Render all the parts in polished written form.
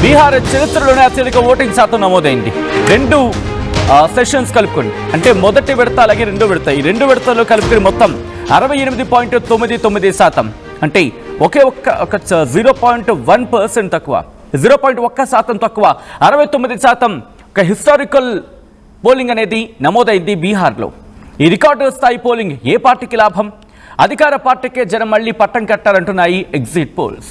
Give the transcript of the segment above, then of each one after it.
బీహార్ చరిత్రలోనే అత్యధిక ఓటింగ్ శాతం నమోదైంది. రెండు సెషన్స్ కలుపుకొని, అంటే మొదటి విడత అలాగే రెండో విడత, ఈ రెండు విడతల్లో కలుపుకొని మొత్తం 68.99%, అంటే ఒకే ఒక్క 0.1% తక్కువ, 0.1% తక్కువ, 69% ఒక హిస్టారికల్ పోలింగ్ అనేది నమోదైంది బీహార్లో. ఈ రికార్డు స్థాయి పోలింగ్ ఏ పార్టీకి లాభం? అధికార పార్టీకే జనం మళ్ళీ పట్టం కట్టారంటున్నాయి exit polls.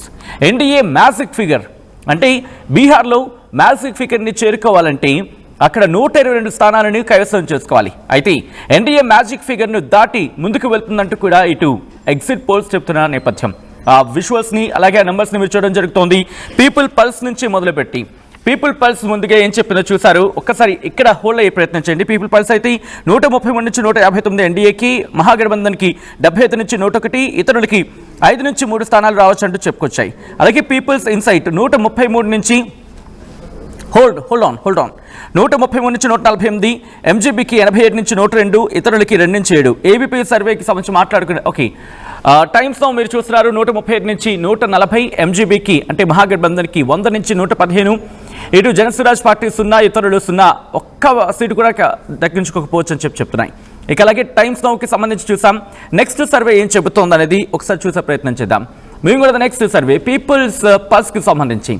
NDA magic figure, అంటే బీహార్లో మ్యాజిక్ ఫిగర్ని చేరుకోవాలంటే అక్కడ 122 స్థానాలను కైవసం చేసుకోవాలి. అయితే ఎన్డీఏ మ్యాజిక్ ఫిగర్ను దాటి ముందుకు వెళ్తుందంటూ కూడా ఇటు ఎగ్జిట్ పోల్స్ చెప్తున్న నేపథ్యం. ఆ విజువల్స్ని అలాగే ఆ నెంబర్స్ని మీరు చూడడం జరుగుతోంది. పీపుల్ పల్స్ నుంచి మొదలుపెట్టి పీపుల్ పల్స్ ముందుగా ఏం చెప్పిందో చూసారు. ఒక్కసారి ఇక్కడ హోల్డ్ అయ్యే ప్రయత్నం చేయండి. పీపుల్ పల్స్ అయితే 133 నుంచి 159 ఎన్డీఏకి, మహాగఠబంధన్కి 75 నుంచి 101, ఇతరులకి 5 నుంచి 3 స్థానాలు రావచ్చు అంటూ చెప్పుకొచ్చాయి. అలాగే పీపుల్స్ ఇన్సైట్ 133 నుంచి హోల్డ్ ఆన్ 133 నుంచి 148, ఎంజీబీకి 87 నుంచి 102, ఇతరులకి 2 నుంచి 7. ఏబీపీ సర్వేకి సంబంధించి మాట్లాడుకునే ఓకే టైమ్స్ నౌ మీరు చూస్తున్నారు 135 నుంచి 140, ఎంజీబీకి అంటే మహాగఠబంధన్కి 100 నుంచి 115, ఇటు జనసురాజ్ పార్టీ 0, ఇతరులు 0, ఒక్క సీటు కూడా దక్కించుకోకపోవచ్చు అని చెప్తున్నాయి. ఇక అలాగే టైమ్స్ నౌకి సంబంధించి చూసాం. నెక్స్ట్ సర్వే ఏం చెబుతోంది అనేది ఒకసారి చూసే ప్రయత్నం చేద్దాం. మేము కూడా నెక్స్ట్ సర్వే పీపుల్స్ పల్స్కి సంబంధించి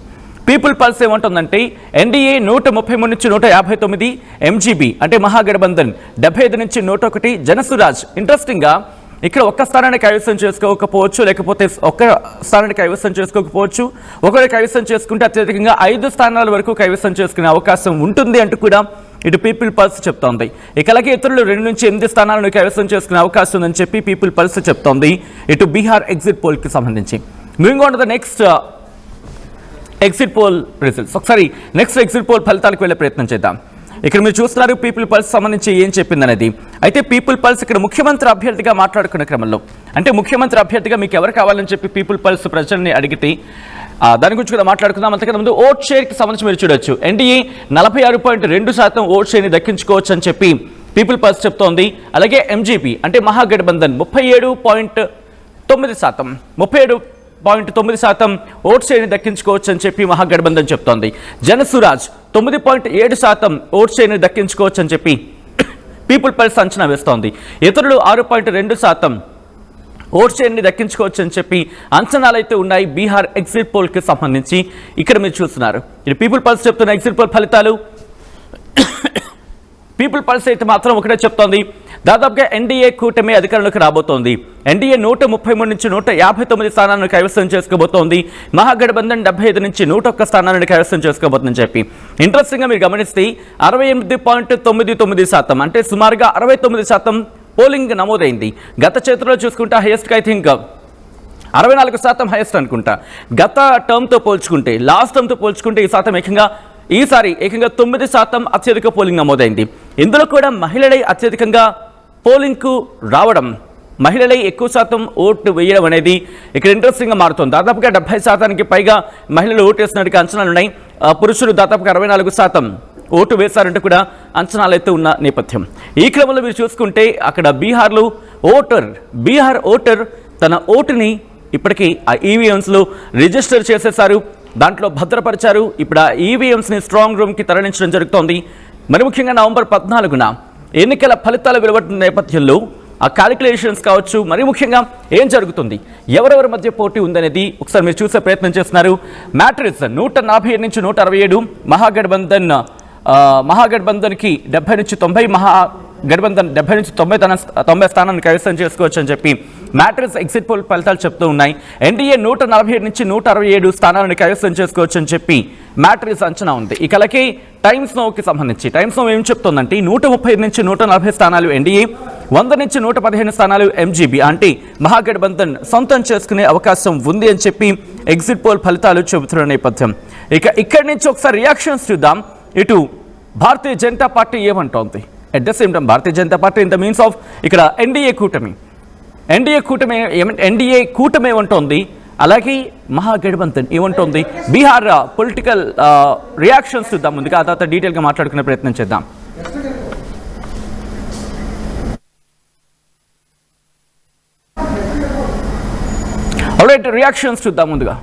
పీపుల్ పల్స్ ఏమంటుందంటే ఎన్డీఏ 133 నుంచి 159, ఎంజీబీ అంటే మహాగఠబంధన్ 75 నుంచి 101, జనసురాజ్ ఇంట్రెస్టింగ్గా ఇక్కడ ఒక్క స్థానాన్ని కైవసం చేసుకోకపోవచ్చు, లేకపోతే ఒక్క స్థానాన్ని కైవసం చేసుకోకపోవచ్చు. ఒకవేళ కైవసం చేసుకుంటే అత్యధికంగా 5 స్థానాల వరకు కైవసం చేసుకునే అవకాశం ఉంటుంది అంటూ కూడా ఇటు పీపుల్ పల్స్ చెప్తోంది. ఇక అలాగే ఇతరులు 2 నుంచి 8 స్థానాలను కైవసం చేసుకునే అవకాశం ఉందని చెప్పి పీపుల్ పల్స్ చెప్తోంది ఇటు బీహార్ ఎగ్జిట్ పోల్కి సంబంధించి. Moving on to the next exit poll results. ఒకసారి నెక్స్ట్ ఎగ్జిట్ పోల్ ఫలితాలకు వెళ్ళే ప్రయత్నం చేద్దాం. ఇక్కడ మీరు చూస్తున్నారు పీపుల్ పల్స్ సంబంధించి ఏం చెప్పిందనేది. అయితే పీపుల్ పల్స్ ఇక్కడ ముఖ్యమంత్రి అభ్యర్థిగా మాట్లాడుకునే క్రమంలో, అంటే ముఖ్యమంత్రి అభ్యర్థిగా మీకు ఎవరు కావాలని చెప్పి పీపుల్ పల్స్ ప్రజల్ని అడిగితే దాని గురించి కూడా మాట్లాడుకుందాం. అంతకన్నా ముందు ఓట్ షేర్కి సంబంధించి మీరు చూడొచ్చు. ఎన్డీఏ 46.2% ఓట్ షేర్ని దక్కించుకోవచ్చు అని చెప్పి పీపుల్ పల్స్ చెప్తోంది. అలాగే ఎంజీపీ అంటే మహాగఠబంధన్ 37.9% ఓట్ షేర్ని దక్కించుకోవచ్చు అని చెప్పి మహాగఠబంధన్ చెప్తోంది. జనసురాజ్ 9.7% ఓట్ షేర్ని దక్కించుకోవచ్చు అని చెప్పి పీపుల్ పల్స్ అంచనా వేస్తోంది. ఇతరులు 6.2% ఓట్ షేర్ని దక్కించుకోవచ్చు అని చెప్పి అంచనాలు అయితే ఉన్నాయి బీహార్ ఎగ్జిట్ పోల్కి సంబంధించి. ఇక్కడ మీరు చూస్తున్నారు ఇది పీపుల్ పల్స్ చెప్తున్న ఎగ్జిట్ పోల్ ఫలితాలు. పీపుల్ పల్స్ అయితే మాత్రం ఒకటే చెప్తోంది, దాదాపుగా ఎన్డీఏ కూటమి అధికారంలోకి రాబోతోంది. ఎన్డీఏ 133 నుంచి 159 స్థానాలను కైవసం చేసుకోబోతోంది. మహాగఠబంధన్ 75 నుంచి 101 స్థానాలను కైవసం చేసుకోబోతుందని చెప్పి. ఇంట్రెస్టింగ్గా మీరు గమనిస్తే 68.99% అంటే సుమారుగా 69% పోలింగ్ నమోదైంది. గత చేతుల్లో చూసుకుంటే హైయెస్ట్ ఐ థింక్ 64% హైయెస్ట్ అనుకుంటా. గత టర్మ్తో పోల్చుకుంటే, లాస్ట్ టర్మ్తో పోల్చుకుంటే ఈసారి ఏకంగా 9% అత్యధిక పోలింగ్ నమోదైంది. ఇందులో కూడా మహిళలే అత్యధికంగా పోలింగ్కు రావడం, మహిళలే ఎక్కువ శాతం ఓటు వేయడం అనేది ఇక్కడ ఇంట్రెస్టింగ్గా మారుతుంది. దాదాపుగా 70% పైగా మహిళలు ఓటు వేసినట్టుగా అంచనాలు ఉన్నాయి. పురుషులు దాదాపుగా 64% ఓటు వేశారంటూ కూడా అంచనాలు అయితే ఉన్న నేపథ్యం. ఈ క్రమంలో మీరు చూసుకుంటే అక్కడ బీహార్ ఓటర్ తన ఓటుని ఇప్పటికీ ఆ ఈవీఎంస్లో రిజిస్టర్ చేసేశారు, దాంట్లో భద్రపరిచారు. ఇప్పుడు ఆ ఈవీఎంస్ని స్ట్రాంగ్ రూమ్కి తరలించడం జరుగుతోంది. మరి ముఖ్యంగా నవంబర్ 14న ఎన్నికల ఫలితాలు వెలువడుతున్న నేపథ్యంలో ఆ క్యాలిక్యులేషన్స్ కావచ్చు, మరి ముఖ్యంగా ఏం జరుగుతుంది, ఎవరెవరి మధ్య పోటీ ఉందనేది ఒకసారి మీరు చూసే ప్రయత్నం చేస్తున్నారు. మ్యాట్రిక్స్ 147 నుంచి 167, మహాగఠబంధన్కి 70 నుంచి 90, మహాగఠబంధన్ 70 నుంచి 90 స్థానాన్ని కైవసం చేసుకోవచ్చు అని చెప్పి మ్యాట్రిక్స్ ఎగ్జిట్ పోల్ ఫలితాలు చెప్తూ ఉన్నాయి. ఎన్డీఏ 147 నుంచి 167 స్థానాలను కైవసం చేసుకోవచ్చు అని చెప్పి మ్యాట్రిక్స్ అంచనా ఉంది. ఇక అలాగే టైమ్స్ నౌకి సంబంధించి టైమ్స్ నౌ ఏం చెప్తోందంటే 135 నుంచి 140 స్థానాలు ఎన్డీఏ, 100 నుంచి 115 స్థానాలు ఎంజీబీ అంటే మహాగఠబంధన్ సొంతం చేసుకునే అవకాశం ఉంది అని చెప్పి ఎగ్జిట్ పోల్ ఫలితాలు చెబుతున్న నేపథ్యం. ఇక ఇక్కడి నుంచి ఒకసారి రియాక్షన్స్ చూద్దాం. ఇటు భారతీయ జనతా పార్టీ ఏమంటోంది, at the same time Bharatiya Janata Party in the means of ఇక్కడ ఎన్డీఏ కూటమి ఏమంటోంది, అలాగే మహాగఠబంధన్ ఏమంటోంది. బీహార్ పొలిటికల్ రియాక్షన్స్ చూద్దాం. ముందుగా ఆ తర్వాత డీటెయిల్గా మాట్లాడుకునే ప్రయత్నం చేద్దాం. ఆల్రైట్, రియాక్షన్స్ చూద్దాం ముందుగా.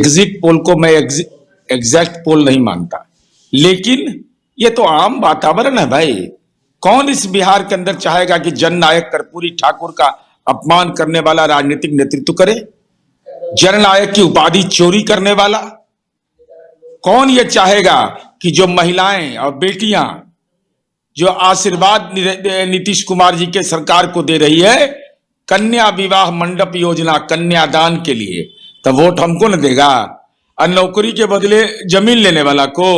एग्जिट पोल को मैं एग्जैक्ट पोल नहीं मानता, लेकिन ये तो आम वातावरण है भाई। कौन इस बिहार के अंदर चाहेगा कि जननायक कर्पूरी ठाकुर का अपमान करने वाला राजनीतिक नेतृत्व करे, जननायक की उपाधि चोरी करने वाला? कौन ये चाहेगा कि जो महिलाएं और बेटियां जो आशीर्वाद नीतीश कुमार जी के सरकार को दे रही है कन्या विवाह मंडप योजना, कन्यादान के लिए, तो वोट हमको न देगा और नौकरी के बदले जमीन लेने वाला को?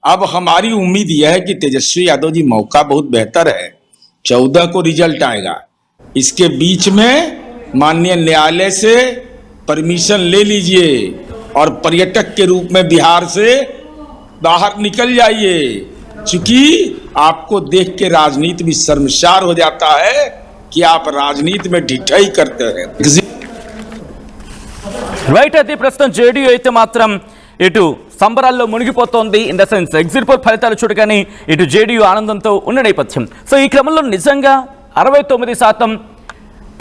अब हमारी उम्मीद यह है कि तेजस्वी यादव जी, मौका बहुत बेहतर है, 14 को रिजल्ट आएगा, इसके बीच में माननीय न्यायालय से परमिशन ले लीजिए और पर्यटक के रूप में बिहार से बाहर निकल जाइए, क्योंकि आपको देख के राजनीति भी शर्मसार हो जाता है कि आप राजनीति में ढिठाई करते हैं। రైట్, అది ప్రస్తుతం జేడీయూ అయితే మాత్రం ఇటు సంబరాల్లో మునిగిపోతోంది. In the sense exit poll ఫలితాలు చూడగానే ఇటు జేడీయూ ఆనందంతో ఉన్న నేపథ్యం. సో ఈ క్రమంలో నిజంగా 69%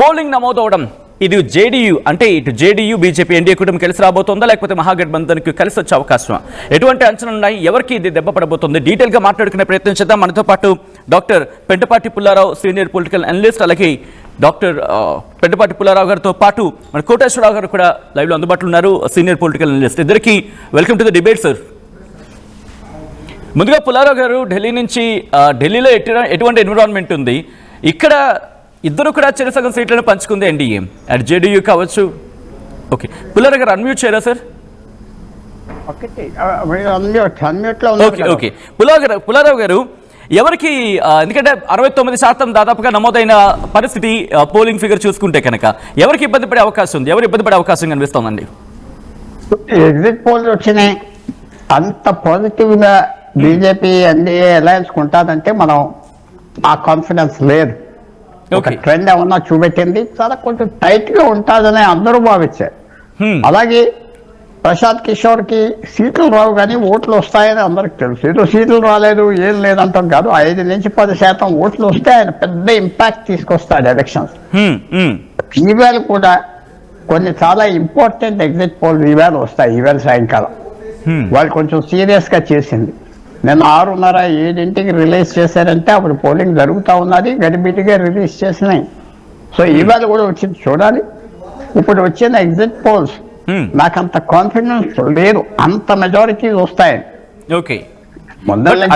పోలింగ్ నమోదవడం ఇది జేడీయూ అంటే ఇటు జేడీయూ బీజేపీ ఎన్డీఏ కూటమి కలిసి రాబోతోందా లేకపోతే మహాగఠబంధన్కి కలిసి వచ్చే అవకాశం, ఎటువంటి అంచనాలు ఉన్నాయి, ఎవరికి ఇది దెబ్బ పడబోతోంది, డీటెయిల్గా మాట్లాడుకునే ప్రయత్నం చేద్దాం. మనతో పాటు doctor Pentapati Pullarao, senior political analyst, అలాగే డాక్టర్ పెంటపాటి పుల్లారావు గారితో పాటు మన కోటేశ్వరరావు గారు కూడా లైవ్లో అందుబాటులో ఉన్నారు, సీనియర్ పొలిటికల్ అనలిస్ట్. ఇద్దరికి welcome to the debate sir. ముందుగా పుల్లారావు గారు, ఢిల్లీ నుంచి ఢిల్లీలో ఎటువంటి ఎన్విరాన్మెంట్ ఉంది? ఇక్కడ ఇద్దరు కూడా చెరసగం సీట్లను పంచుకుంది ఎన్డీఏ, అటు జేడీయూ కావచ్చు. ఓకే, పుల్లారావు గారు అన్మ్యూట్ చేయరా సార్? ఓకే, పుల్లారావు గారు ఎవరికి, ఎందుకంటే 69% దాదాపుగా నమోదైన పరిస్థితి పోలింగ్ ఫిగర్ చూసుకుంటే కనుక ఎవరికి ఇబ్బంది పడే అవకాశం ఉంది, ఎవరు ఇబ్బంది పడే అవకాశం కనిపిస్తోందండి? ఎగ్జిట్ పోల్ వచ్చినాయి అంత పాజిటివ్ గా బీజేపీ ఎన్డీఏ అలయన్స్ ఉంటుందంటే మనం ఆ కాన్ఫిడెన్స్ లేదు. ఒక ట్రెండ్ ఏమన్నా చూపెట్టింది, చాలా కొంచెం టైట్ గా ఉంటుందని అందరూ భావించారు. అలాగే ప్రశాంత్ కిషోర్ కి సీట్లు రావు కానీ ఓట్లు వస్తాయని అందరికి తెలుసు. ఏదో సీట్లు రాలేదు ఏం లేదంటాం కాదు, 5 నుంచి 10% ఓట్లు వస్తే ఆయన పెద్ద ఇంపాక్ట్ తీసుకొస్తాడు ఎలక్షన్స్. ఈవేళ కూడా కొన్ని చాలా ఇంపార్టెంట్ ఎగ్జిట్ పోల్ ఈవేళ వస్తాయి. ఈవేళ సాయంకాలం వాళ్ళు కొంచెం సీరియస్ గా చేసింది. నేను 6:30-7 రిలీజ్ చేశారంటే అప్పుడు పోలింగ్ జరుగుతూ ఉన్నది, గడిబిడిగా రిలీజ్ చేసినాయి. సో ఈవేళ కూడా వచ్చింది చూడాలి. ఇప్పుడు వచ్చిన ఎగ్జిట్ పోల్స్ నాకంత కాన్ఫిడెన్స్ లేదు అంత మెజారిటీ వస్తాయని. ఓకే,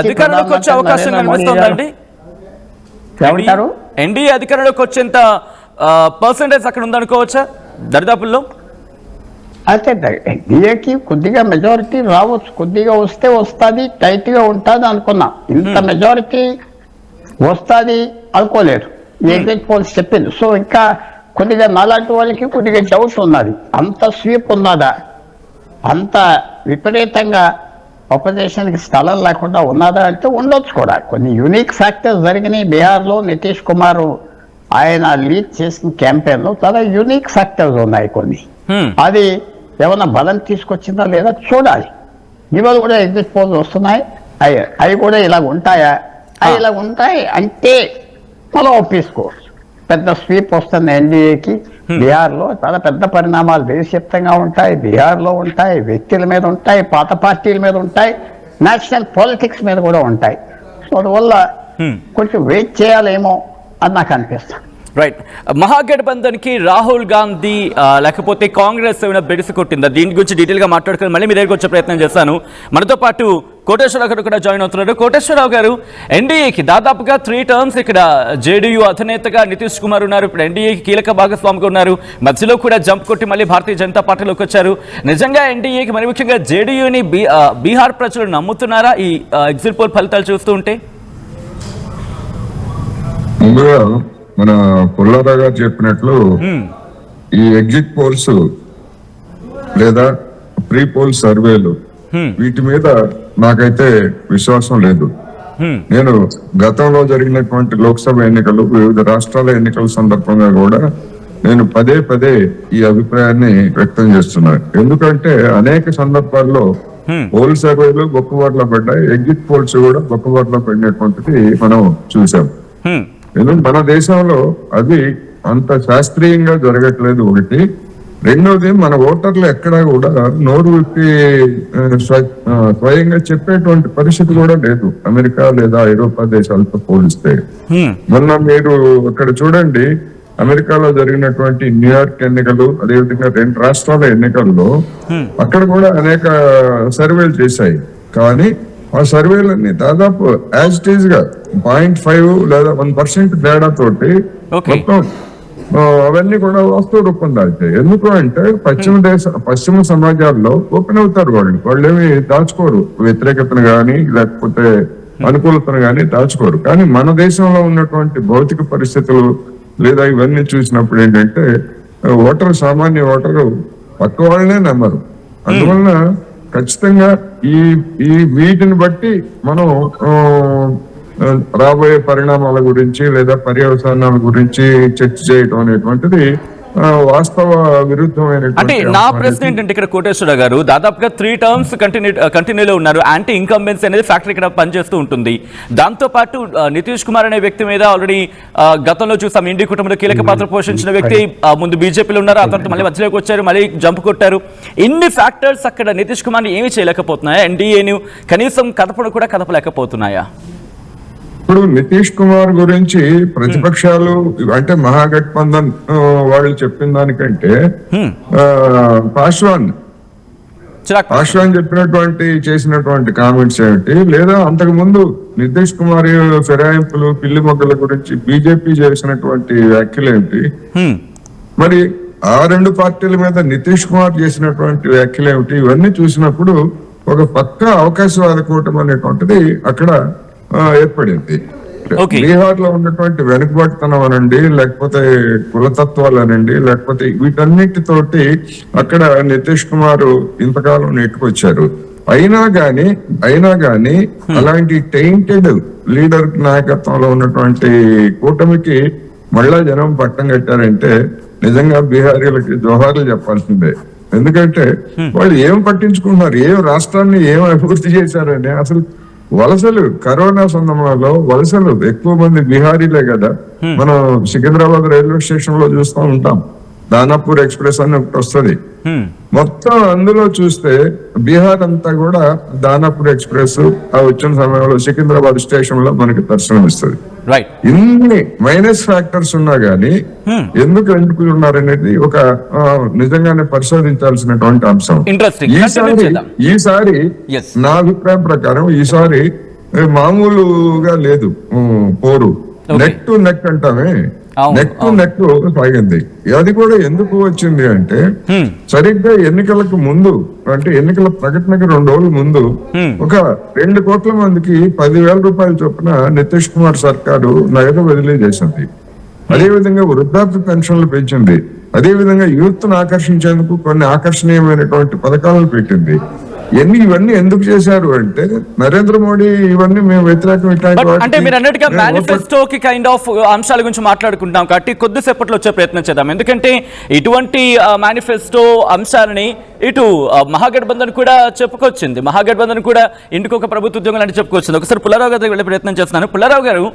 అధికారంలోకి వచ్చే అవకాశం కనిపిస్తోందండి? ఏమంటారు, ఎన్డీఏ అధికారంలోకి వచ్చేంత పర్సెంటేజ్ అక్కడ ఉందనుకోవచ్చా దరిదాపుల్లో? అయితే ఎన్డీఏకి కొద్దిగా మెజారిటీ రావచ్చు, కొద్దిగా వస్తే వస్తుంది, టైట్ గా ఉంటుంది అనుకున్నా. ఇంత మెజారిటీ వస్తుంది అనుకోలేదు ఎగ్జిట్ పోల్స్ చెప్పింది. సో ఇంకా కొద్దిగా నాలాంటి వాళ్ళకి కొద్దిగా డౌట్ ఉన్నది, అంత స్వీప్ ఉన్నదా, అంత విపరీతంగా ఆపోజిషన్కి స్థలం లేకుండా ఉన్నదా అంటే ఉండొచ్చు కూడా. కొన్ని యూనిక్ ఫ్యాక్టర్స్ జరిగినాయి బీహార్లో. నితీష్ కుమార్ ఆయన లీడ్ చేసిన క్యాంపెయిన్ లో చాలా యూనిక్ ఫ్యాక్టర్స్ ఉన్నాయి కొన్ని. అది ఏమన్నా బలం తీసుకొచ్చిందా లేదా చూడాలి. ఇవాళ కూడా ఎగ్జిట్ పోల్స్ వస్తున్నాయి, అవి కూడా ఇలాగ ఉంటాయా, అవి ఇలాగ ఉంటాయి అంటే మనం ఒప్పేసుకోవచ్చు. పెద్ద స్వీప్ వస్తుంది ఎన్డీఏకి. బీహార్లో చాలా పెద్ద పరిణామాలు దేశవ్యాప్తంగా ఉంటాయి, బీహార్లో ఉంటాయి, వ్యక్తుల మీద ఉంటాయి, పాత పార్టీల మీద ఉంటాయి, నేషనల్ పాలిటిక్స్ మీద కూడా ఉంటాయి. సో అందువల్ల కొంచెం వెయిట్ చేయాలేమో అని నాకు అనిపిస్తుంది. రైట్, మహాగఠబంధన్కి రాహుల్ గాంధీ లేకపోతే కాంగ్రెస్ ఏమైనా బెడిసి కొట్టిందా? దీని గురించి డీటెయిల్గా మాట్లాడుకుని మళ్ళీ మీ దగ్గరికి వచ్చే ప్రయత్నం చేస్తాను. మనతో పాటు కోటేశ్వరరావు గారు కూడా జాయిన్ అవుతున్నారు. కోటేశ్వరరావు గారు, ఎన్డీఏకి దాదాపుగా 3 టర్మ్స్ ఇక్కడ జేడీయూ అధినేతగా నితీష్ కుమార్ ఉన్నారు, ఇప్పుడు ఎన్డీఏకి కీలక భాగస్వామిగా ఉన్నారు, మధ్యలో కూడా జంప్ కొట్టి మళ్ళీ భారతీయ జనతా పార్టీలోకి వచ్చారు. నిజంగా ఎన్డీఏకి మరి ముఖ్యంగా జేడీయూని బీహార్ ప్రజలు నమ్ముతున్నారా ఈ ఎగ్జిట్ పోల్ ఫలితాలు చూస్తూ ఉంటే? మన పుల్లారావు గారు చెప్పినట్లు ఈ ఎగ్జిట్ పోల్స్ లేదా ప్రీ పోల్ సర్వేలు వీటి మీద నాకైతే విశ్వాసం లేదు. నేను గతంలో జరిగినటువంటి లోక్సభ ఎన్నికలు, వివిధ రాష్ట్రాల ఎన్నికల సందర్భంగా కూడా నేను పదే పదే ఈ అభిప్రాయాన్ని వ్యక్తం చేస్తున్నాను. ఎందుకంటే అనేక సందర్భాల్లో పోల్ సర్వేలు గొప్పవాట్లో పడ్డాయి, ఎగ్జిట్ పోల్స్ కూడా గొప్పవాట్లో పడినటువంటిది మనం చూసాం. ఎందుకంటే మన దేశంలో అది అంత శాస్త్రీయంగా జరగట్లేదు ఒకటి. రెండోది మన ఓటర్లు ఎక్కడా కూడా నోరు విప్పి స్వయంగా చెప్పేటువంటి పరిస్థితి కూడా లేదు అమెరికా లేదా ఐరోపా దేశాలతో పోలిస్తే. మొన్న మీరు ఇక్కడ చూడండి, అమెరికాలో జరిగినటువంటి న్యూయార్క్ ఎన్నికలు, అదేవిధంగా 2 రాష్ట్రాల ఎన్నికల్లో అక్కడ కూడా అనేక సర్వేలు చేశాయి. కానీ ఆ సర్వేలన్నీ దాదాపు యాజ్ ఇట్ ఈజ్ గా 0.5 లేదా 1% తేడా తోటి మొత్తం అవన్నీ కూడా వాస్తవ రూపం దాల్చాయి. ఎందుకు అంటే పశ్చిమ సమాజాల్లో ఓపెన్ అవుతారు వాళ్ళు ఏమి దాచుకోరు, వ్యతిరేకతను గాని లేకపోతే అనుకూలతను గాని దాచుకోరు. కానీ మన దేశంలో ఉన్నటువంటి భౌతిక పరిస్థితులు లేదా ఇవన్నీ చూసినప్పుడు ఏంటంటే సామాన్య ఓటరు పక్క వాళ్ళనే నమ్మరు. అందువలన ఖచ్చితంగా ఈ వీటిని బట్టి మనం రాబోయే పరిణామాల గురించి లేదా పర్యవసానాల గురించి చర్చ చేయడం అనేటువంటిది వాస్తవ విరుద్ధమైన. అంటే నా ప్రశ్న ఏంటంటే ఇక్కడ కోటేశ్వర గారు దాదాపుగా 3 టర్మ్స్ కంటిన్యూలో ఉన్నారు. యాంటీ ఇన్కంబెన్సీ అనేది ఫ్యాక్టరీ ఇక్కడ పనిచేస్తూ ఉంటుంది. దాంతో పాటు నితీష్ కుమార్ అనే వ్యక్తి మీద ఆల్రెడీ గతంలో చూసాం, ఇండి కుటుంబంలో కీలక పాత్ర పోషించిన వ్యక్తి ముందు బీజేపీలో ఉన్నారు, ఆ తర్వాత మళ్ళీ మధ్యలోకి వచ్చారు, మళ్ళీ జంప్ కొట్టారు. ఇన్ని ఫ్యాక్టర్స్ అక్కడ నితీష్ కుమార్ని ఏమీ చేయలేకపోతున్నాయా? ఎన్డీఏను కనీసం కదపలేకపోతున్నాయా? ఇప్పుడు నితీష్ కుమార్ గురించి ప్రతిపక్షాలు అంటే మహాగఠబంధన్ వాళ్ళు చెప్పిన దానికంటే పాశ్వాన్ చెప్పినటువంటి చేసినటువంటి కామెంట్స్ ఏమిటి, లేదా అంతకు ముందు నితీష్ కుమార్ ఫిరాయింపులు పిల్లి మొగ్గల గురించి బీజేపీ చేసినటువంటి వ్యాఖ్యలు ఏమిటి, మరి ఆ 2 పార్టీల మీద నితీష్ కుమార్ చేసినటువంటి వ్యాఖ్యలు ఏమిటి, ఇవన్నీ చూసినప్పుడు ఒక పక్క అవకాశవాద కూటమి అనేటువంటిది అక్కడ ఏర్పడింది. బీహార్ లో ఉన్నటువంటి వెనుకబాటుతనం అనండి, లేకపోతే కులతత్వాలు అనండి, లేకపోతే వీటన్నిటితోటి అక్కడ నితీష్ కుమార్ ఇంతకాలం నెట్టుకొచ్చారు. అయినా గాని అలాంటి టెయింటెడ్ లీడర్ నాయకత్వంలో ఉన్నటువంటి కూటమికి మళ్ళా జనం పట్టం కట్టారంటే నిజంగా బీహారీలకి జోహార్లు చెప్పాల్సిందే. ఎందుకంటే వాళ్ళు ఏం పట్టించుకుంటున్నారు, ఏం రాష్ట్రాన్ని ఏం అభివృద్ధి చేశారని. అసలు వలసలు కరోనా సందర్భంలో వలసలు ఎక్కువ మంది బీహారీలే కదా. మనం సికింద్రాబాద్ రైల్వే స్టేషన్ లో చూస్తూ ఉంటాం, దానాపూర్ ఎక్స్ప్రెస్ అని ఒకటి వస్తుంది. మొత్తం అందులో చూస్తే బీహార్ అంతా కూడా దానాపూర్ ఎక్స్ప్రెస్ వచ్చిన సమయంలో సికింద్రాబాద్ స్టేషన్ లో మనకి దర్శనం ఇస్తుంది. ఇన్ని మైనస్ ఫ్యాక్టర్స్ ఉన్నా గానీ ఎందుకు ఉన్నారనేది ఒక నిజంగానే పరిశోధించాల్సినటువంటి అంశం. ఈసారి నా అభిప్రాయం ప్రకారం ఈసారి మామూలుగా లేదు పోరు. నెక్ టు నెక్ అంటామే, నెక్ టు నెక్ సాగింది. అది కూడా ఎందుకు వచ్చింది అంటే సరిగ్గా ఎన్నికలకు ముందు, అంటే ఎన్నికల ప్రకటనకి 2 రోజుల ముందు ఒక 2 కోట్ల మందికి 10,000 రూపాయల చొప్పున నితీష్ కుమార్ సర్కారు నగదు బదిలీ చేసింది. అదేవిధంగా వృద్ధాప్య పెన్షన్లు పెంచింది. అదేవిధంగా యూత్ ను ఆకర్షించేందుకు కొన్ని ఆకర్షణీయమైనటువంటి పథకాలను పెట్టింది. ఇవన్నీ ఎందుకు చేశారు అంటే నరేంద్ర మోడీ ఇవన్నీ మేము వ్యతిరేకం. అంటే మీరు అన్నట్టుగా మేనిఫెస్టోకి కైండ్ ఆఫ్ అంశాల గురించి మాట్లాడుకుంటాం కాబట్టి కొద్దిసేపట్లో వచ్చే ప్రయత్నం చేద్దాం. ఎందుకంటే ఇటువంటి మేనిఫెస్టో అంశాలని ఇటు మహాగఠబంధన్ కూడా చెప్పుకొచ్చింది, మహాగఠబంధన్ కూడా ఇంటికి ఒక ప్రభుత్వ ఉద్యోగం అంటే చెప్పుకొచ్చింది. ఒకసారి పుల్లారావు గారి వెళ్ళే ప్రయత్నం చేస్తున్నాను. పుల్లారావు గారు,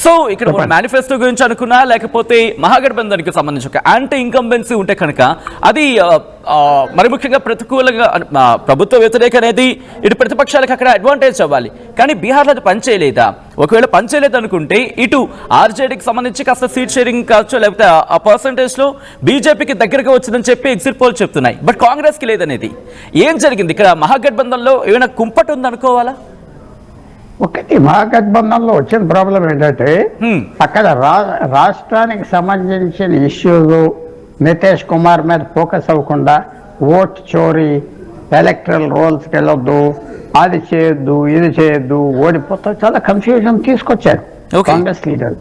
సో ఇక్కడ మేనిఫెస్టో గురించి అనుకున్నా లేకపోతే మహాగఠబంధన్ కి సంబంధించి ఒక యాంటీ ఇన్కంబెన్సీ ఉంటే కనుక అది మరి ముఖ్యంగా ప్రతికూలంగా ప్రభుత్వ వ్యతిరేక అనేది ఇటు ప్రతిపక్షాలకు అక్కడ అడ్వాంటేజ్ అవ్వాలి. కానీ బీహార్లో అది పనిచేయలేదా? ఒకవేళ పనిచేయలేదు అనుకుంటే ఇటు ఆర్జేడీకి సంబంధించి కాస్త సీట్ షేరింగ్ కావచ్చు, లేకపోతే ఆ పర్సంటేజ్ లో బీజేపీకి దగ్గరగా వచ్చిందని చెప్పి ఎగ్జిట్ పోల్ చెప్తున్నాయి. బట్ కాంగ్రెస్ కి లేదనేది ఏం జరిగింది ఇక్కడ? మహాగఠబంధన్లో ఏమైనా కుంపటి ఉందనుకోవాలా? ఒకటి మహాగఠబంధన్లో వచ్చిన ప్రాబ్లం ఏంటంటే అక్కడ రాష్ట్రానికి సంబంధించిన ఇష్యూస్ నితీష్ కుమార్ మీద ఫోకస్ అవ్వకుండా ఓట్ చోరీ, ఎలక్ట్రల్ రోల్స్కి వెళ్ళొద్దు, అది చేయొద్దు, ఇది చేయొద్దు, ఓడిపోతా చాలా కన్ఫ్యూజన్ తీసుకొచ్చారు కాంగ్రెస్ లీడర్.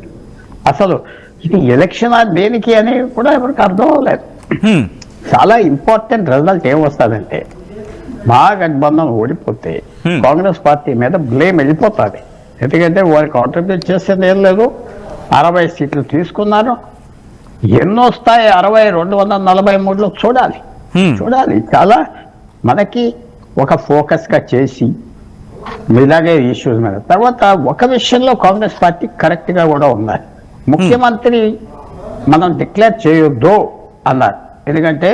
అసలు ఇది ఎలక్షన్ దేనికి అని కూడా ఎవరికి అర్థం అవ్వలేదు. చాలా ఇంపార్టెంట్ రిజల్ట్ ఏమొస్తుందంటే మహాగఠబంధన్ ఓడిపోతే కాంగ్రెస్ పార్టీ మీద బ్లేమ్ వెళ్ళిపోతుంది. ఎందుకంటే వాళ్ళు కాంట్రిబ్యూట్ చేసేది ఏం లేదు. 60 సీట్లు తీసుకున్నారు, ఎన్నొస్తాయి 60, 243లో చూడాలి. చాలా మనకి ఒక ఫోకస్ గా చేసి ఇలాగే ఇష్యూస్ మీద. తర్వాత ఒక విషయంలో కాంగ్రెస్ పార్టీ కరెక్ట్ గా కూడా ఉండాలి. ముఖ్యమంత్రి మనం డిక్లేర్ చేయొద్దు అన్నారు. ఎందుకంటే